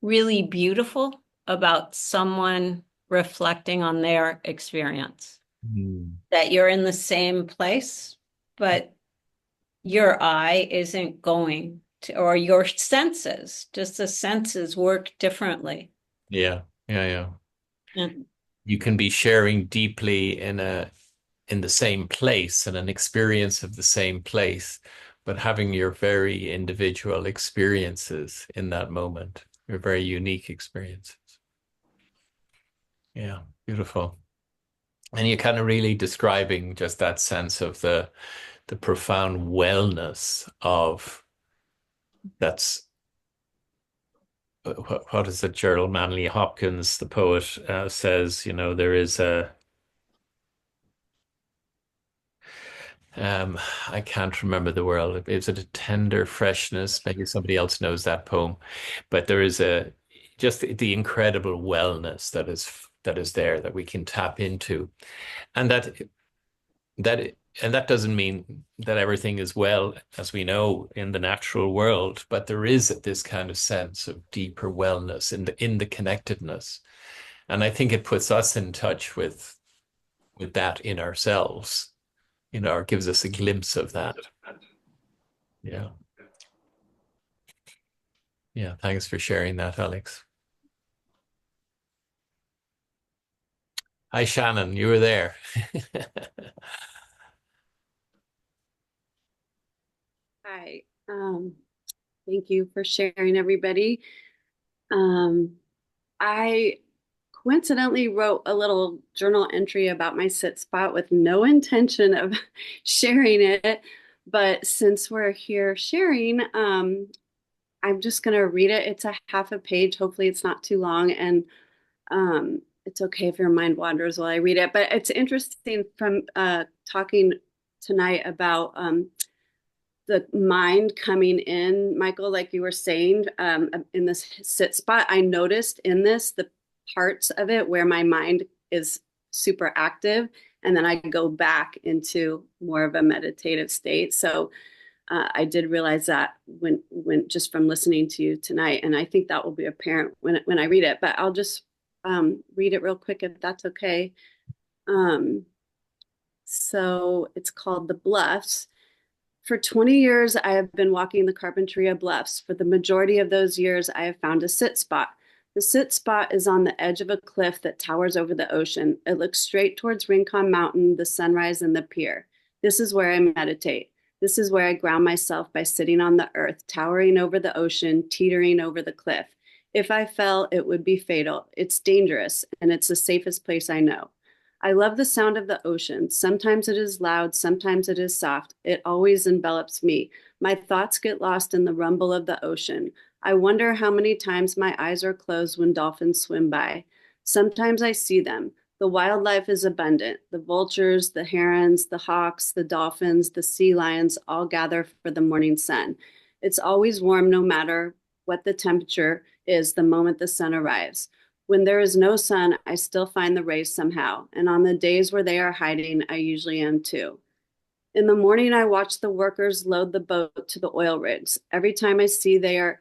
really beautiful about someone reflecting on their experience. Mm. That you're in the same place, but your eye isn't going to, or your senses, just the senses work differently. Yeah, yeah, yeah. And You can be sharing deeply in the same place and an experience of the same place, but having your very individual experiences in that moment, your very unique experiences. Yeah, beautiful. And you're kind of really describing just that sense of the profound wellness of that's what is it? Gerald Manley Hopkins, the poet, says, there is a I can't remember the word. Is it a tender freshness? Maybe somebody else knows that poem, but there is a just the incredible wellness that is there that we can tap into, and that and that doesn't mean that everything is well as we know in the natural world, but there is this kind of sense of deeper wellness in the connectedness, and I think it puts us in touch with that in ourselves, or gives us a glimpse of that. Yeah. Yeah. Thanks for sharing that, Alex. Hi, Shannon. You were there. Hi. Thank you for sharing, everybody. Um, I coincidentally wrote a little journal entry about my sit spot with no intention of sharing it. But since we're here sharing, I'm just going to read it. It's a half a page. Hopefully, it's not too long. And it's okay if your mind wanders while I read it. But it's interesting from talking tonight about the mind coming in, Michael, like you were saying, in this sit spot. I noticed in this the parts of it where my mind is super active, and then I go back into more of a meditative state. So I did realize that when just from listening to you tonight, and I think that will be apparent when I read it. But I'll just read it real quick if that's okay. Um, so it's called The Bluffs. For 20 years, I have been walking the Carpinteria Bluffs. For the majority of those years, I have found a sit spot. The sit spot is on the edge of a cliff that towers over the ocean. It looks straight towards Rincon Mountain, the sunrise, and the pier. This is where I meditate. This is where I ground myself by sitting on the earth, towering over the ocean, teetering over the cliff. If I fell, it would be fatal. It's dangerous, and it's the safest place I know. I love the sound of the ocean. Sometimes it is loud, sometimes it is soft. It always envelops me. My thoughts get lost in the rumble of the ocean. I wonder how many times my eyes are closed when dolphins swim by. Sometimes I see them. The wildlife is abundant. The vultures, the herons, the hawks, the dolphins, the sea lions all gather for the morning sun. It's always warm no matter what the temperature is the moment the sun arrives. When there is no sun, I still find the rays somehow, and on the days where they are hiding, I usually am too. In the morning, I watch the workers load the boat to the oil rigs. Every time I sit, they are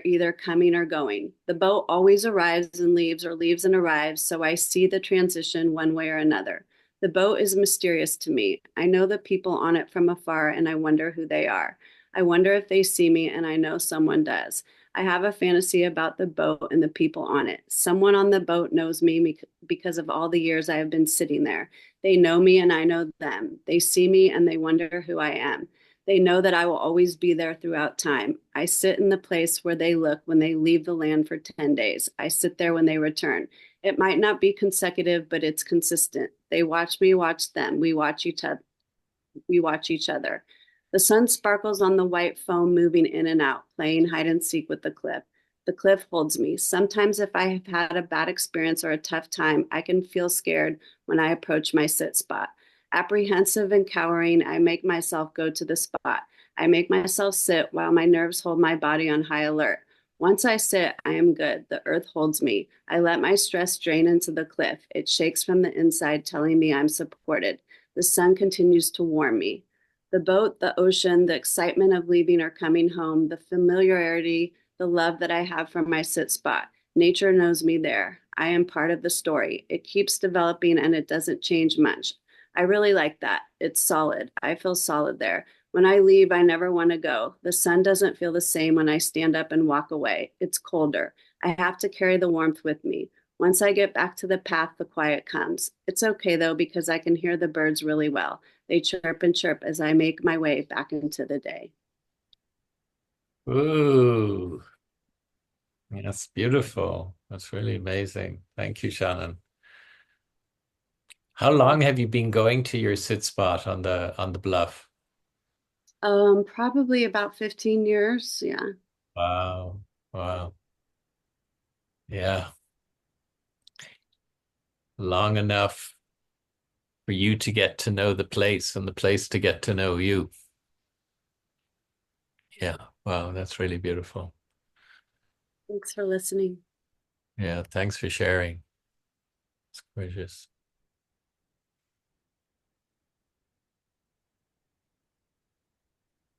either coming or going. The boat always arrives and leaves or leaves and arrives, so I see the transition one way or another. The boat is mysterious to me. I know the people on it from afar, and I wonder who they are. I wonder if they see me, and I know someone does. I have a fantasy about the boat and the people on it. Someone on the boat knows me because of all the years I have been sitting there. They know me and I know them. They see me and they wonder who I am. They know that I will always be there throughout time. I sit in the place where they look when they leave the land for 10 days. I sit there when they return. It might not be consecutive, but it's consistent. They watch me watch them. We watch each other. We watch each other. The sun sparkles on the white foam moving in and out, playing hide and seek with the cliff. The cliff holds me. Sometimes if I have had a bad experience or a tough time, I can feel scared when I approach my sit spot. Apprehensive and cowering, I make myself go to the spot. I make myself sit while my nerves hold my body on high alert. Once I sit, I am good. The earth holds me. I let my stress drain into the cliff. It shakes from the inside, telling me I'm supported. The sun continues to warm me. The boat, the ocean, the excitement of leaving or coming home, the familiarity, the love that I have from my sit spot. Nature knows me there. I am part of the story. It keeps developing and it doesn't change much. I really like that. It's solid. I feel solid there. When I leave, I never want to go. The sun doesn't feel the same when I stand up and walk away. It's colder. I have to carry the warmth with me. Once I get back to the path, the quiet comes. It's okay though, because I can hear the birds really well. They chirp and chirp as I make my way back into the day. Ooh, that's beautiful. That's really amazing. Thank you, Shannon. How long have you been going to your sit spot on the bluff? Probably about 15 years. Yeah. Wow. Wow. Yeah. Long enough for you to get to know the place and the place to get to know you. Yeah. Wow, that's really beautiful. Thanks for listening. Yeah, thanks for sharing. It's gorgeous.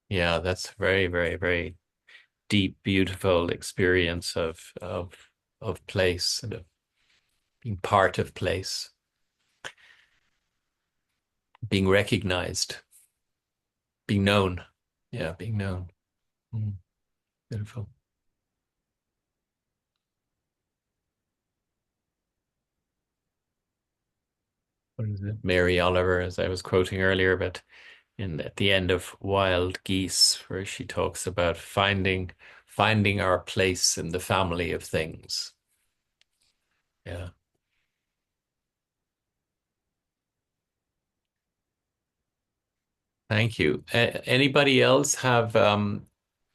Yeah, that's very, very, very deep, beautiful experience of place and of being part of place, being recognized, being known. Yeah, being known. Mm, beautiful. What is it? Mary Oliver, as I was quoting earlier, but at the end of Wild Geese, where she talks about finding our place in the family of things. Yeah. Thank you. Anybody else have a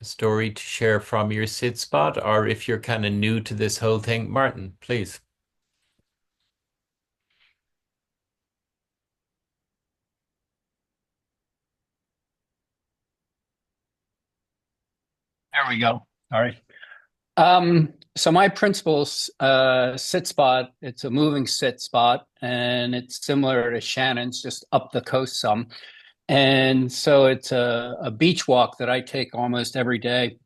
story to share from your sit spot, or if you're kind of new to this whole thing, Martin, please. There we go. All right. So my principal's sit spot, it's a moving sit spot, and it's similar to Shannon's, just up the coast some. And so it's a beach walk that I take almost every day.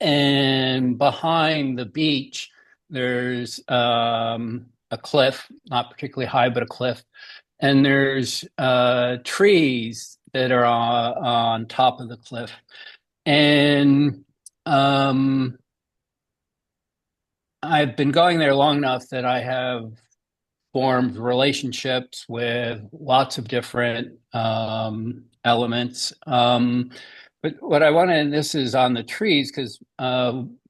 And behind the beach, there's a cliff, not particularly high, but a cliff. And there's trees that are on top of the cliff. And I've been going there long enough that I have formed relationships with lots of different elements. But what I want to, and this is on the trees, because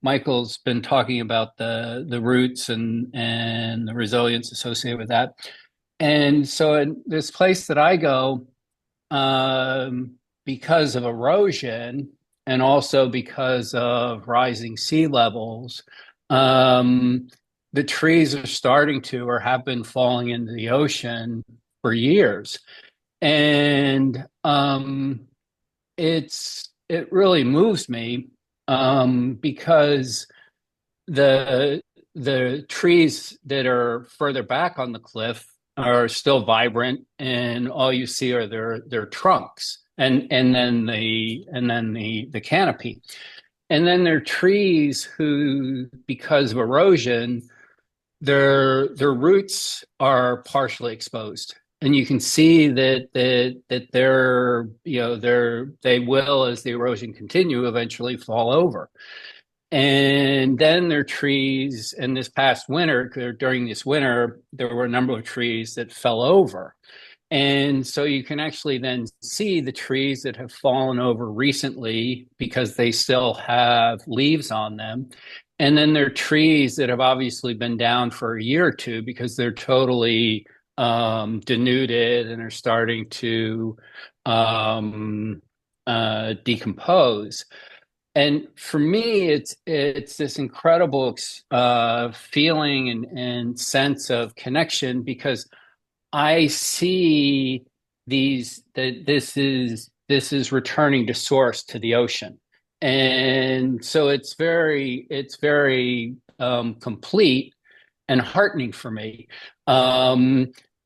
Michael's been talking about the roots and the resilience associated with that. And so in this place that I go, because of erosion and also because of rising sea levels, the trees are starting to or have been falling into the ocean for years. And it really moves me because the the trees that are further back on the cliff are still vibrant, and all you see are their trunks and then the canopy. And then there are trees who, because of erosion, their roots are partially exposed. And you can see that they're, they will, as the erosion continue, eventually fall over. And then there are trees, and this past winter, during this winter, there were a number of trees that fell over. And so you can actually then see the trees that have fallen over recently because they still have leaves on them. And then there are trees that have obviously been down for a year or two because they're totally denuded and are starting to decompose. And for me, it's this incredible feeling and sense of connection because I see that this is returning to source, to the ocean. And so it's very complete and heartening for me.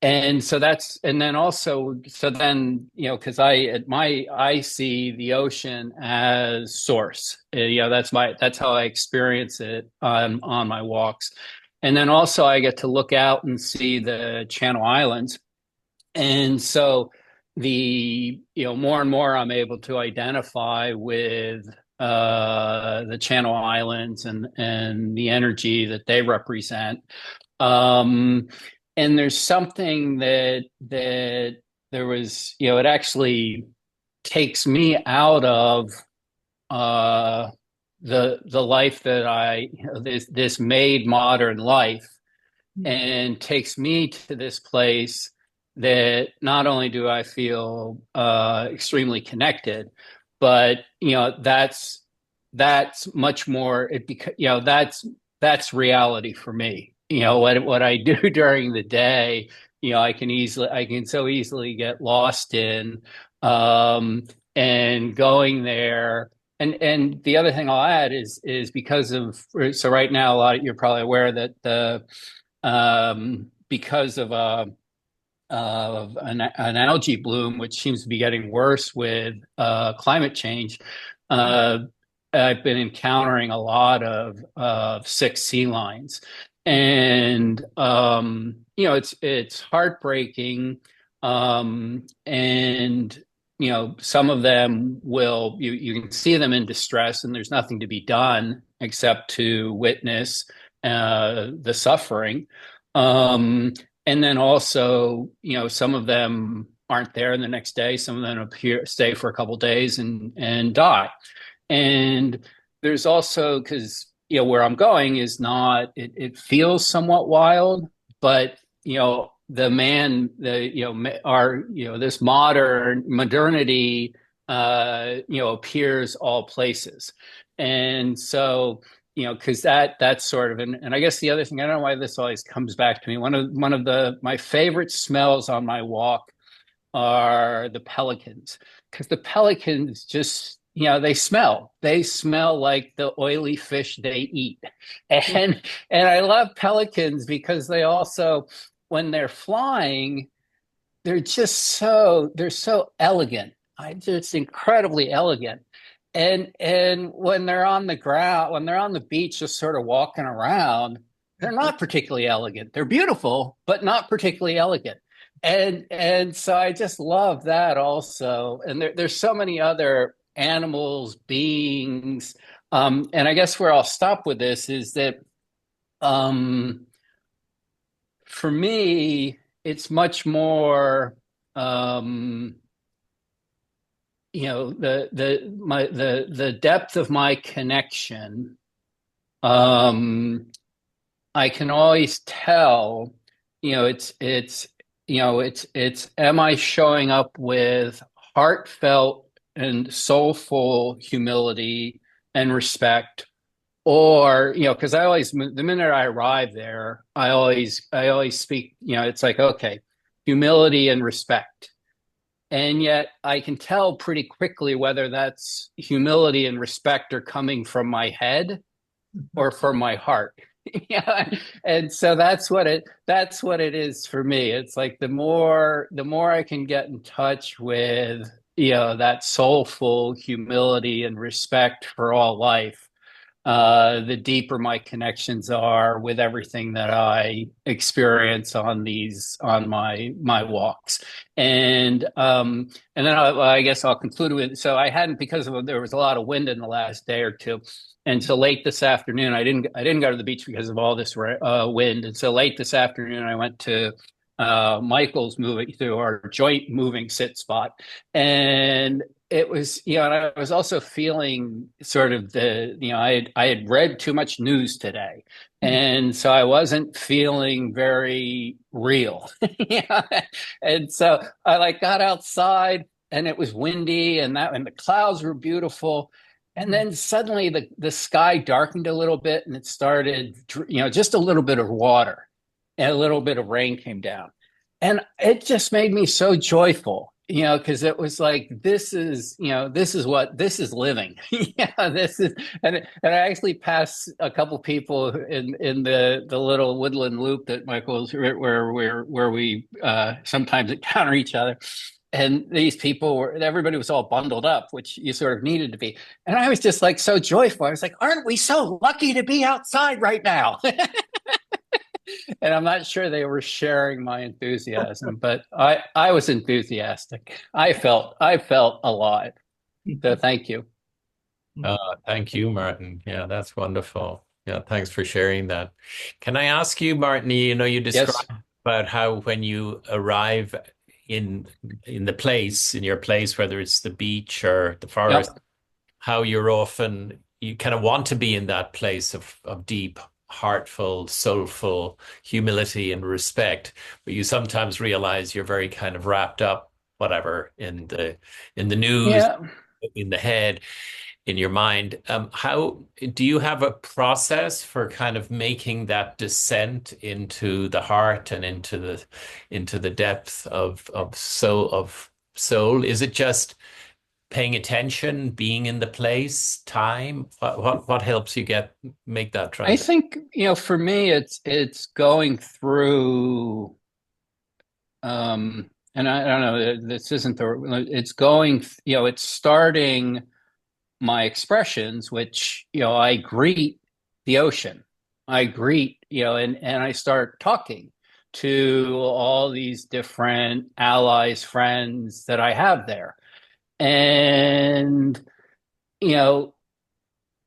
And so that's, and then also, so then, because I see the ocean as source. That's how I experience it on my walks. And then also I get to look out and see the Channel Islands. And so more and more I'm able to identify with the Channel Islands and the energy that they represent. Um, and there's something that there was, it actually takes me out of the life that this made modern life, and takes me to this place that not only do I feel extremely connected, but that's much more that's reality for me. What I do during the day, I can so easily get lost in, and going there. And the other thing I'll add is because of, so right now you're probably aware that because of an algae bloom, which seems to be getting worse with climate change. I've been encountering a lot of sick sea lions, and it's heartbreaking. And some of them you can see them in distress, and there's nothing to be done except to witness the suffering. And then also, some of them aren't there the next day. Some of them stay for a couple of days and die. And there's also, because where I'm going is not, it feels somewhat wild, but this modernity appears all places. And so because that's sort of, and I guess the other thing, I don't know why this always comes back to me. One of my favorite smells on my walk are the pelicans, because the pelicans just, they smell like the oily fish they eat. And I love pelicans because they also, when they're flying, they're so elegant. Just incredibly elegant. And when they're on the ground, when they're on the beach, just sort of walking around, they're not particularly elegant. They're beautiful, but not particularly elegant. And so I just love that also. And there's so many other animals, beings. And I guess where I'll stop with this is that for me, it's much more the depth of my connection. I can always tell, am I showing up with heartfelt and soulful humility and respect? Or, because the minute I arrive there, I always speak, it's like, okay, humility and respect. And yet I can tell pretty quickly whether that's humility and respect are coming from my head or from my heart. Yeah. And so that's what it is for me. It's like the more I can get in touch with, that soulful humility and respect for all life, the deeper my connections are with everything that I experience on my walks. And then I guess I'll conclude with, so I hadn't, because there was a lot of wind in the last day or two. And so late this afternoon, I didn't go to the beach because of all this wind. And so late this afternoon, I went to Michael's moving through our joint moving Sitspot. And it was, and I was also feeling sort of I had read too much news today. And so I wasn't feeling very real. Yeah. And so I got outside and it was windy and the clouds were beautiful. And then suddenly the sky darkened a little bit and it started, just a little bit of water and a little bit of rain came down. And it just made me so joyful. because it was like, this is, this is living. Yeah, this is, and I actually passed a couple people in the little woodland loop that Michael's where we sometimes encounter each other. And these people everybody was all bundled up, which you sort of needed to be. And I was just like so joyful. I was like, aren't we so lucky to be outside right now? And I'm not sure they were sharing my enthusiasm, but I was enthusiastic. I felt alive. So thank you. Thank you, Martin. Yeah, that's wonderful. Yeah, thanks for sharing that. Can I ask you, Martin, you Yes. described about how when you arrive in in the place, in your place, whether it's the beach or the forest, Yep. how you kind of want to be in that place of deep, heartful, soulful humility and respect, but you sometimes realize you're very kind of wrapped up, whatever, in the news, Yeah. in the head, in your mind. How do you have a process for kind of making that descent into the heart and into the depth of soul? Is it just paying attention, being in the place, time? What helps you make that I transition? think, for me it's going through and I don't know, this isn't it's going, it's starting my expressions, which, I greet the ocean. I greet, and I start talking to all these different allies, friends that I have there. And, you know,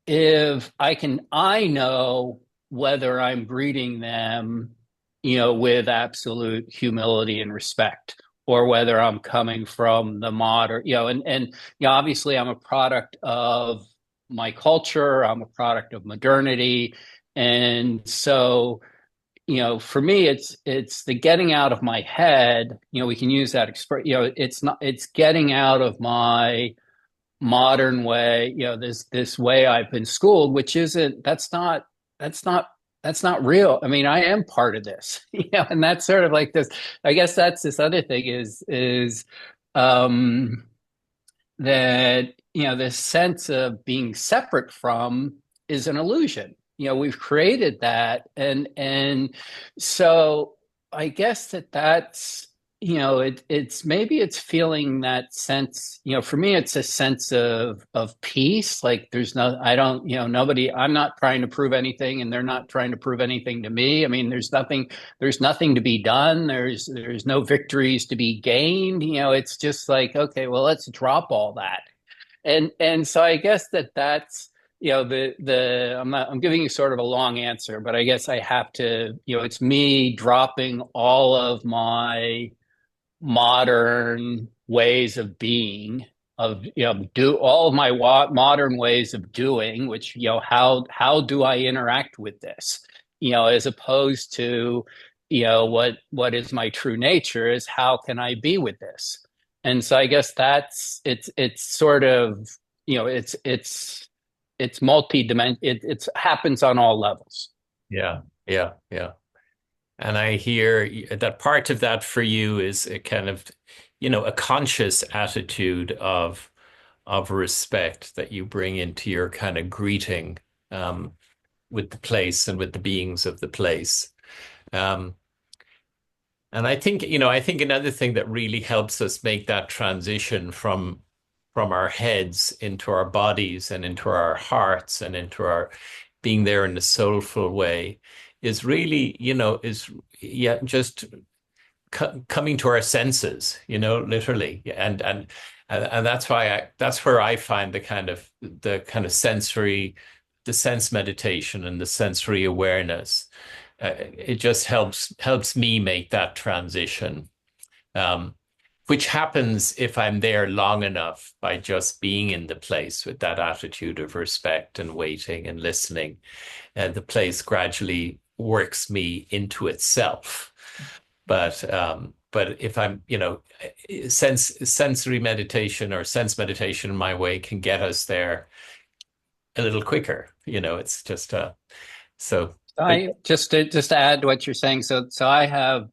if I know whether I'm greeting them, with absolute humility and respect, or whether I'm coming from the modern, obviously I'm a product of my culture, I'm a product of modernity. And so, for me, it's the getting out of my head, we can use that express, it's getting out of my modern way, this way I've been schooled, which isn't, that's not that's not real. I mean, I am part of this, and that's sort of like this. I guess that's this other thing is um that, this sense of being separate from is an illusion. We've created that, and so I guess that's, it's maybe it's feeling that sense. For me, it's a sense of peace. Like there's no, I don't, nobody. I'm not trying to prove anything, and they're not trying to prove anything to me. I mean, there's nothing to be done. There's no victories to be gained. It's just like, okay, well, let's drop all that. And so I guess that's, I'm giving you sort of a long answer, but I guess I have to, it's me dropping all of my modern ways of being, of, do all of my modern ways of doing, which, how do I interact with this, as opposed to, what is my true nature, is how can I be with this. And so I guess it's sort of, it's multi-dimensional. It happens on all levels. Yeah, yeah, yeah. And I hear that part of that for you is a kind of, a conscious attitude of respect that you bring into your kind of greeting with the place and with the beings of the place. Um, and I think another thing that really helps us make that transition from our heads into our bodies and into our hearts and into our being there in a soulful way is really, is yeah, just coming to our senses, literally. And that's where I find the kind of the sense meditation and the sensory awareness. It just helps me make that transition, um, which happens if I'm there long enough by just being in the place with that attitude of respect and waiting and listening. The place gradually works me into itself. But if I'm, sensory meditation or sense meditation in my way can get us there a little quicker. It's just so. But I just to add to what you're saying. So I have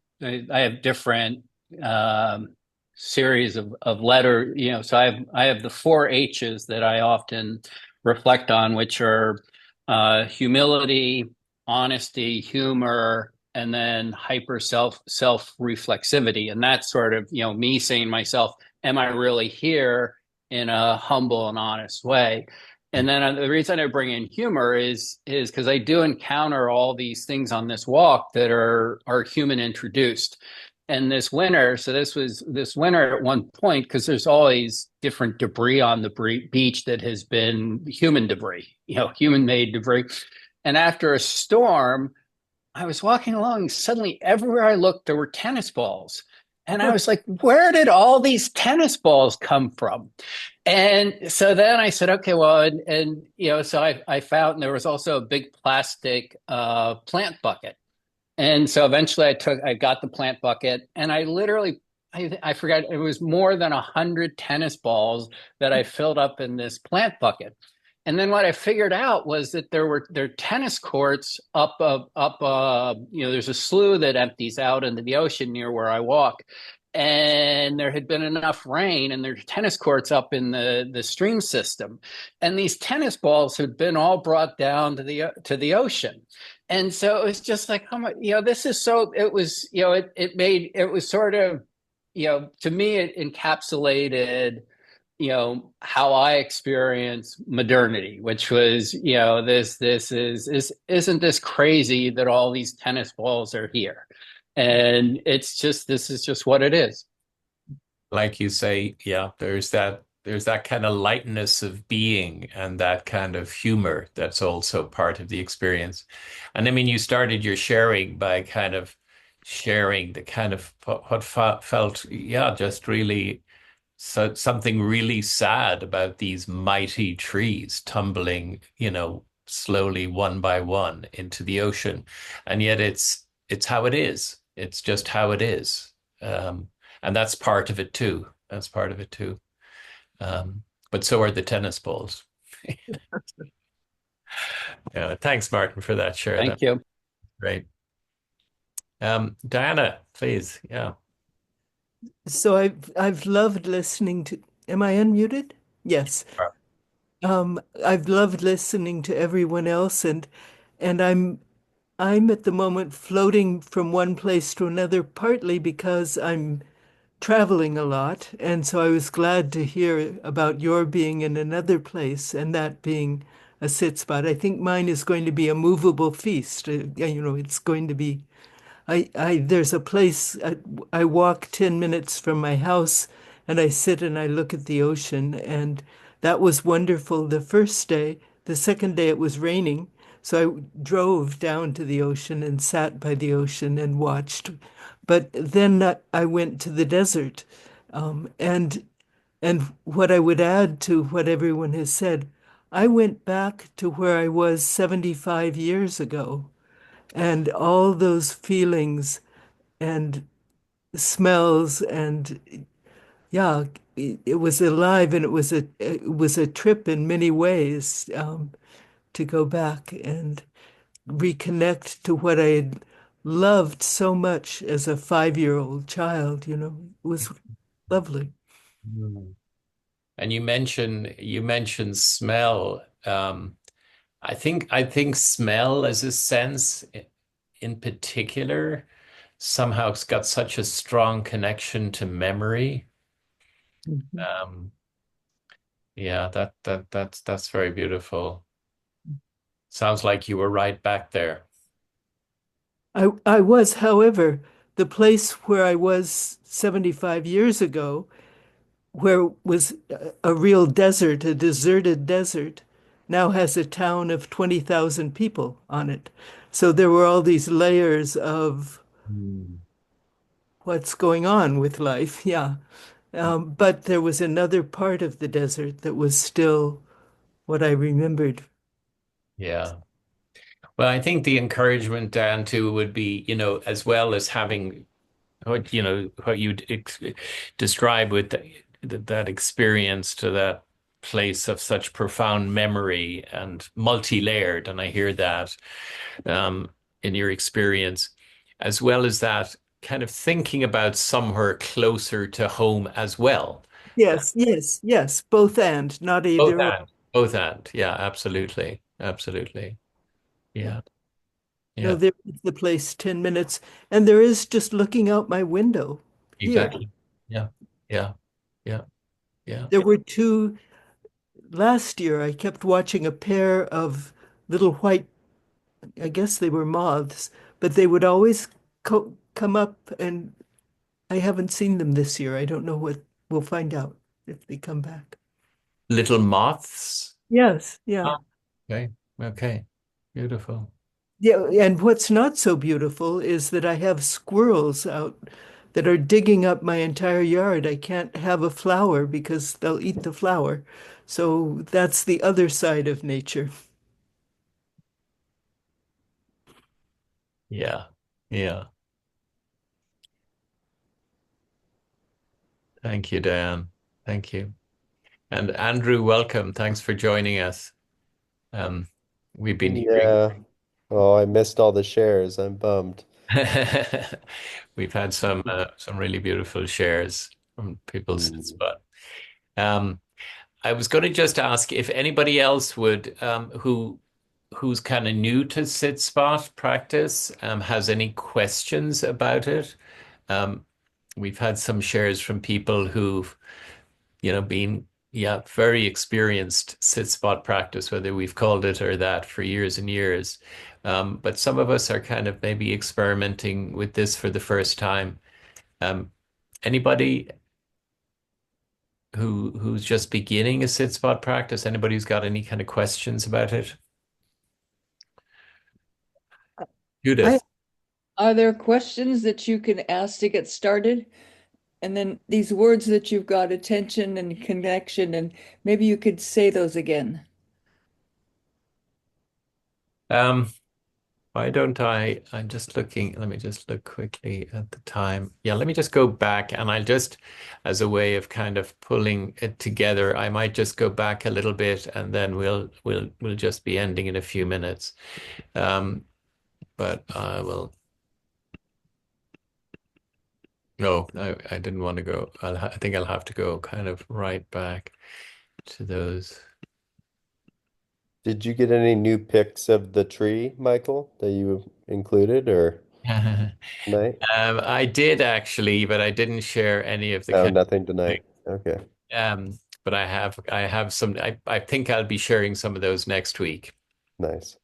different um, series of letter, so I have the four H's that I often reflect on, which are humility, honesty, humor, and then hyper self reflexivity. And that's sort of, me saying to myself, am I really here in a humble and honest way? And then the reason I bring in humor is because I do encounter all these things on this walk that are human introduced. And this winter, so this winter at one point, because there's always different debris on the beach that has been human debris, human made debris. And after a storm, I was walking along, suddenly everywhere I looked, there were tennis balls. And I was like, where did all these tennis balls come from? And so then I said, okay, well, so I found there was also a big plastic plant bucket. And so eventually I got the plant bucket, and I literally, I forgot, it was more than 100 tennis balls that I filled up in this plant bucket. And then what I figured out was that there are tennis courts there's a slough that empties out into the ocean near where I walk. And there had been enough rain, and there's tennis courts up in the stream system. And these tennis balls had been all brought down to the ocean. And so it was just like, oh my, this is so, it was, it was sort of, to me, it encapsulated, how I experience modernity, which was, isn't this crazy that all these tennis balls are here? And this is just what it is. Like you say, yeah, there's that kind of lightness of being and that kind of humor that's also part of the experience. And I mean, you started your sharing by kind of sharing the kind of what felt, yeah, just really something really sad about these mighty trees tumbling, slowly one by one into the ocean. And yet it's how it is. It's just how it is. And that's part of it too. That's part of it too. But so are the tennis balls. Yeah, thanks, Martin, for that share. Thank you. Great. Diana, please. Yeah. So I've loved listening to, am I unmuted? Yes. I've loved listening to everyone else, and I'm at the moment floating from one place to another, partly because I'm traveling a lot, and so I was glad to hear about your being in another place and that being a sit spot. I think mine is going to be a movable feast. It's going to be there's a place I walk 10 minutes from my house and I sit and I look at the ocean, and that was wonderful the first day. The second day it was raining, so I drove down to the ocean and sat by the ocean and watched. But then I went to the desert, and what I would add to what everyone has said, I went back to where I was 75 years ago, and all those feelings and smells, and yeah, it was alive, and it was a trip in many ways, to go back and reconnect to what I had loved so much as a 5-year-old child. It was lovely. Mm. And you mentioned smell. I think smell as a sense in particular somehow it's got such a strong connection to memory. Mhm. Yeah, that's very beautiful. Sounds like you were right back there. I was, however, the place where I was 75 years ago, where was a real desert, a deserted desert, now has a town of 20,000 people on it. So there were all these layers of Mm. what's going on with life. Yeah. But there was another part of the desert that was still what I remembered. Yeah. Well, I think the encouragement, Dan, too, would be, as well as having what you describe with that experience to that place of such profound memory and multi-layered, and I hear that in your experience, as well as that. kind of thinking about somewhere closer to home as well. Yes, yes, yes, both and, not Both either or. and. Both and. Yeah, absolutely. Absolutely. Yeah. No, Yeah. there is the place 10 minutes, and there is just looking out my window here. Exactly. Yeah. Yeah. Yeah. Yeah. There were two last year. I kept watching a pair of little white, I guess they were moths, but they would always co come up, and I haven't seen them this year. I don't know what we'll find out if they come back. Little moths. Yes, yeah. Oh, okay. Okay. Beautiful. Yeah, and what's not so beautiful is that I have squirrels out that are digging up my entire yard. I can't have a flower because they'll eat the flower. So that's the other side of nature. Yeah. Yeah. Thank you, Diane. Thank you. And Andrew, welcome. Thanks for joining us. Um, we've been hearing. Yeah. Oh, I missed all the shares. I'm bummed. We've had some really beautiful shares from people since, Hmm. but I was going to just ask if anybody else would who's kind of new to sit spot practice has any questions about it. Um, we've had some shares from people who've been very experienced sit spot practice, whether we've called it or that for years and years. But some of us are kind of maybe experimenting with this for the first time. Um, Anybody who's just beginning a sit spot practice? Anybody who's got any kind of questions about it? I, Judith. are there questions that you can ask to get started? And then these words that you've got, attention and connection, and maybe you could say those again. Um, why don't I'm just looking, let me just look quickly at the time. Yeah, let me just go back and I'll just, as a way of kind of pulling it together, I might just go back a little bit and then we'll just be ending in a few minutes. But I will, no, I didn't want to go. I think I'll have to go kind of right back to those. Did you get any new pics of the tree, Michael, that you included or tonight? I did actually, but I didn't share any of the No, kind nothing of thing. tonight. Okay, But I have some. I think I'll be sharing some of those next week. nice.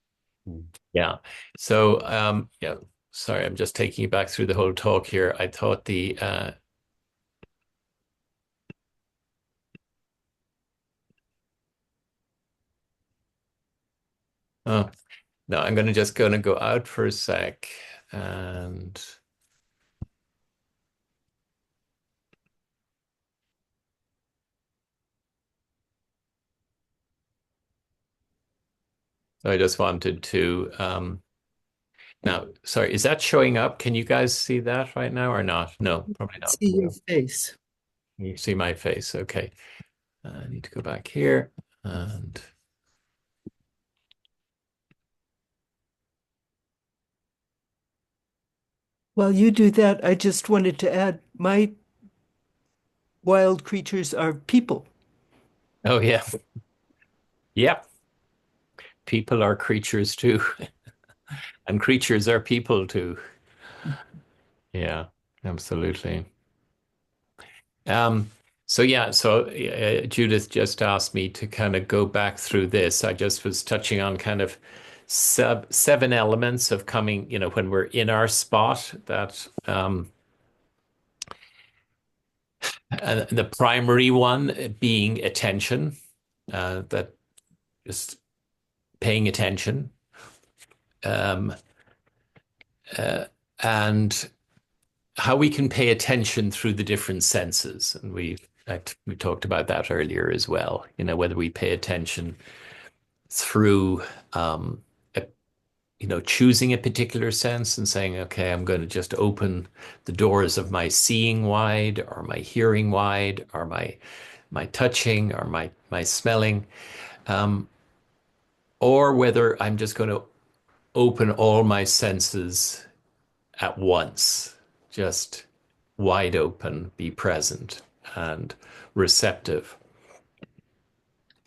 Hmm. Yeah. So yeah. Sorry, I'm just taking you back through the whole talk here. I thought the oh no, I'm gonna go out for a sec and. So I just wanted to now, sorry, is that showing up? Can you guys see that right now or not? No, probably not. See your face. You see my face. Okay. I need to go back here and While you do that, I just wanted to add my wild creatures are people. oh yeah. Yep. People are creatures too. And creatures are people too. Yeah, absolutely. Um, so yeah, so Judith just asked me to kind of go back through this. I just was touching on kind of seven elements of coming, when we're in our spot, that the primary one being attention, that just paying attention, um, uh, and how we can pay attention through the different senses. And we talked about that earlier as well. Whether we pay attention through a, choosing a particular sense and saying, okay, I'm going to just open the doors of my seeing wide, or my hearing wide, or my touching, or my smelling, um, or whether I'm just going to open all my senses at once, just wide open, be present and receptive.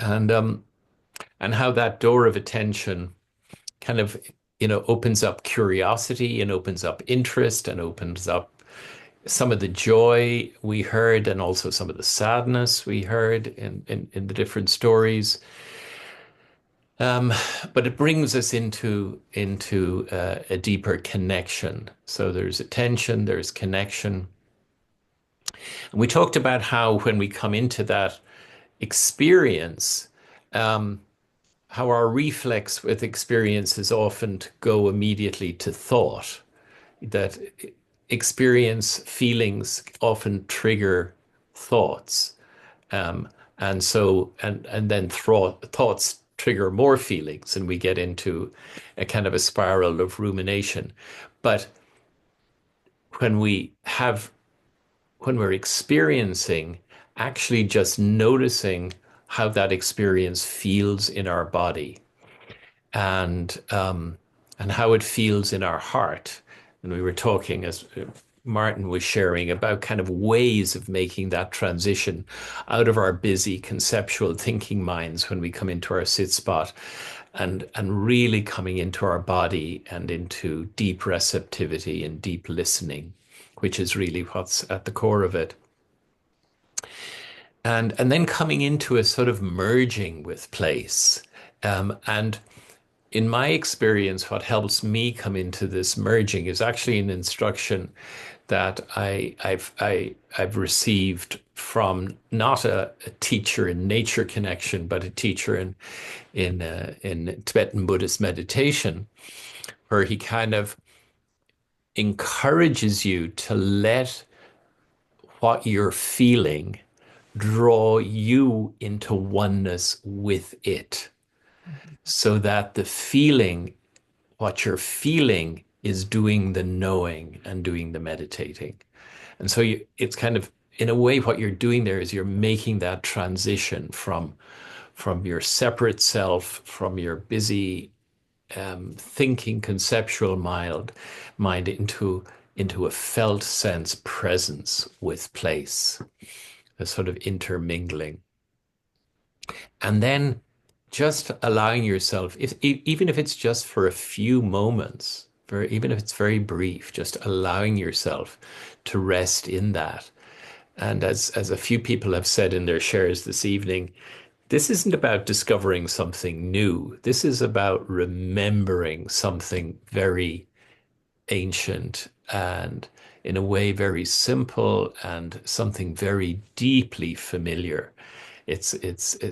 And how that door of attention kind of, opens up curiosity and opens up interest and opens up some of the joy we heard and also some of the sadness we heard in the different stories. But it brings us into a deeper connection. So there's attention, there's connection. And we talked about how when we come into that experience, how our reflex with experience is often to go immediately to thought, that experience feelings often trigger thoughts. Um, and then thoughts trigger more feelings, and we get into a kind of a spiral of rumination. But when we have, when we're experiencing, actually just noticing how that experience feels in our body and how it feels in our heart. And we were talking, as Martin was sharing, about kind of ways of making that transition out of our busy conceptual thinking minds when we come into our sit spot and really coming into our body and into deep receptivity and deep listening, which is really what's at the core of it. And then coming into a sort of merging with place. And in my experience, what helps me come into this merging is actually an instruction that I've received from not a teacher in nature connection, but a teacher in Tibetan Buddhist meditation, where he kind of encourages you to let what you're feeling draw you into oneness with it, so that the feeling, what you're feeling, is doing the knowing and doing the meditating. And so it's kind of, in a way, what you're doing there is you're making that transition from your separate self, from your busy thinking conceptual mind into a felt sense presence with place, a sort of intermingling. And then just allowing yourself, even if it's just for a few moments, even if it's very brief, just allowing yourself to rest in that. And as a few people have said in their shares this evening, this isn't about discovering something new. This is about remembering something very ancient and in a way very simple and something very deeply familiar. It's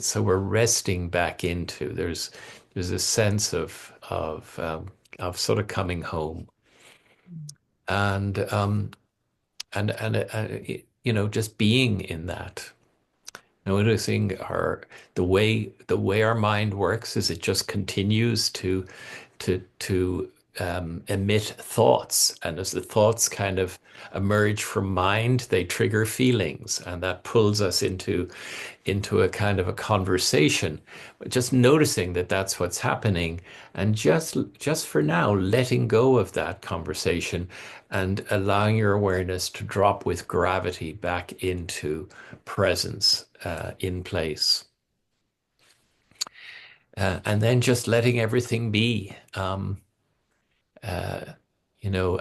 so we're resting back into, there's a sense of sort of coming home and just being in that. Noticing the way our mind works is it just continues to emit thoughts, and as the thoughts kind of emerge from mind, they trigger feelings, and that pulls us into a kind of a conversation. But just noticing that that's what's happening, and just for now letting go of that conversation and allowing your awareness to drop with gravity back into presence in place. And then just letting everything be.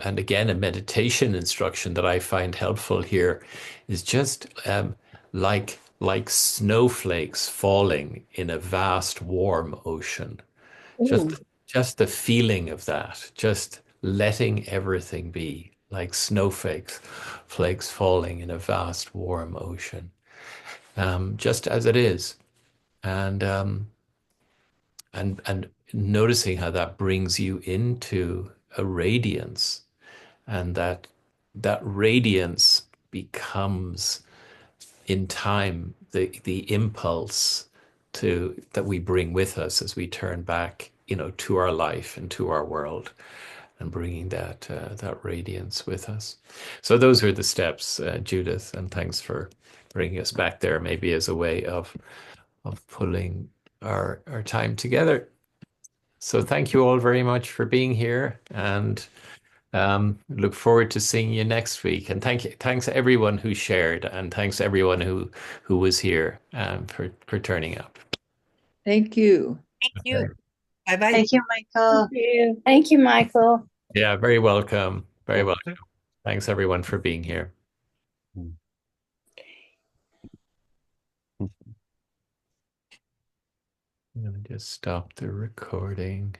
And again, a meditation instruction that I find helpful here is just like snowflakes falling in a vast warm ocean. Just just the feeling of that, just letting everything be like flakes falling in a vast warm ocean, just as it is, and and noticing how that brings you into a radiance, and that radiance becomes in time the impulse that we bring with us as we turn back, to our life and to our world, and bringing that radiance with us. So those are the steps, Judith, and thanks for bringing us back there, maybe as a way of pulling our time together. So thank you all very much for being here, and Look forward to seeing you next week. And thanks everyone who shared, and thanks everyone who was here for turning up. Thank you. Thank you. Bye-bye. Thank you, Michael. Thank you, Michael. Yeah, very welcome. Very welcome. Thanks everyone for being here. I'm gonna just stop the recording.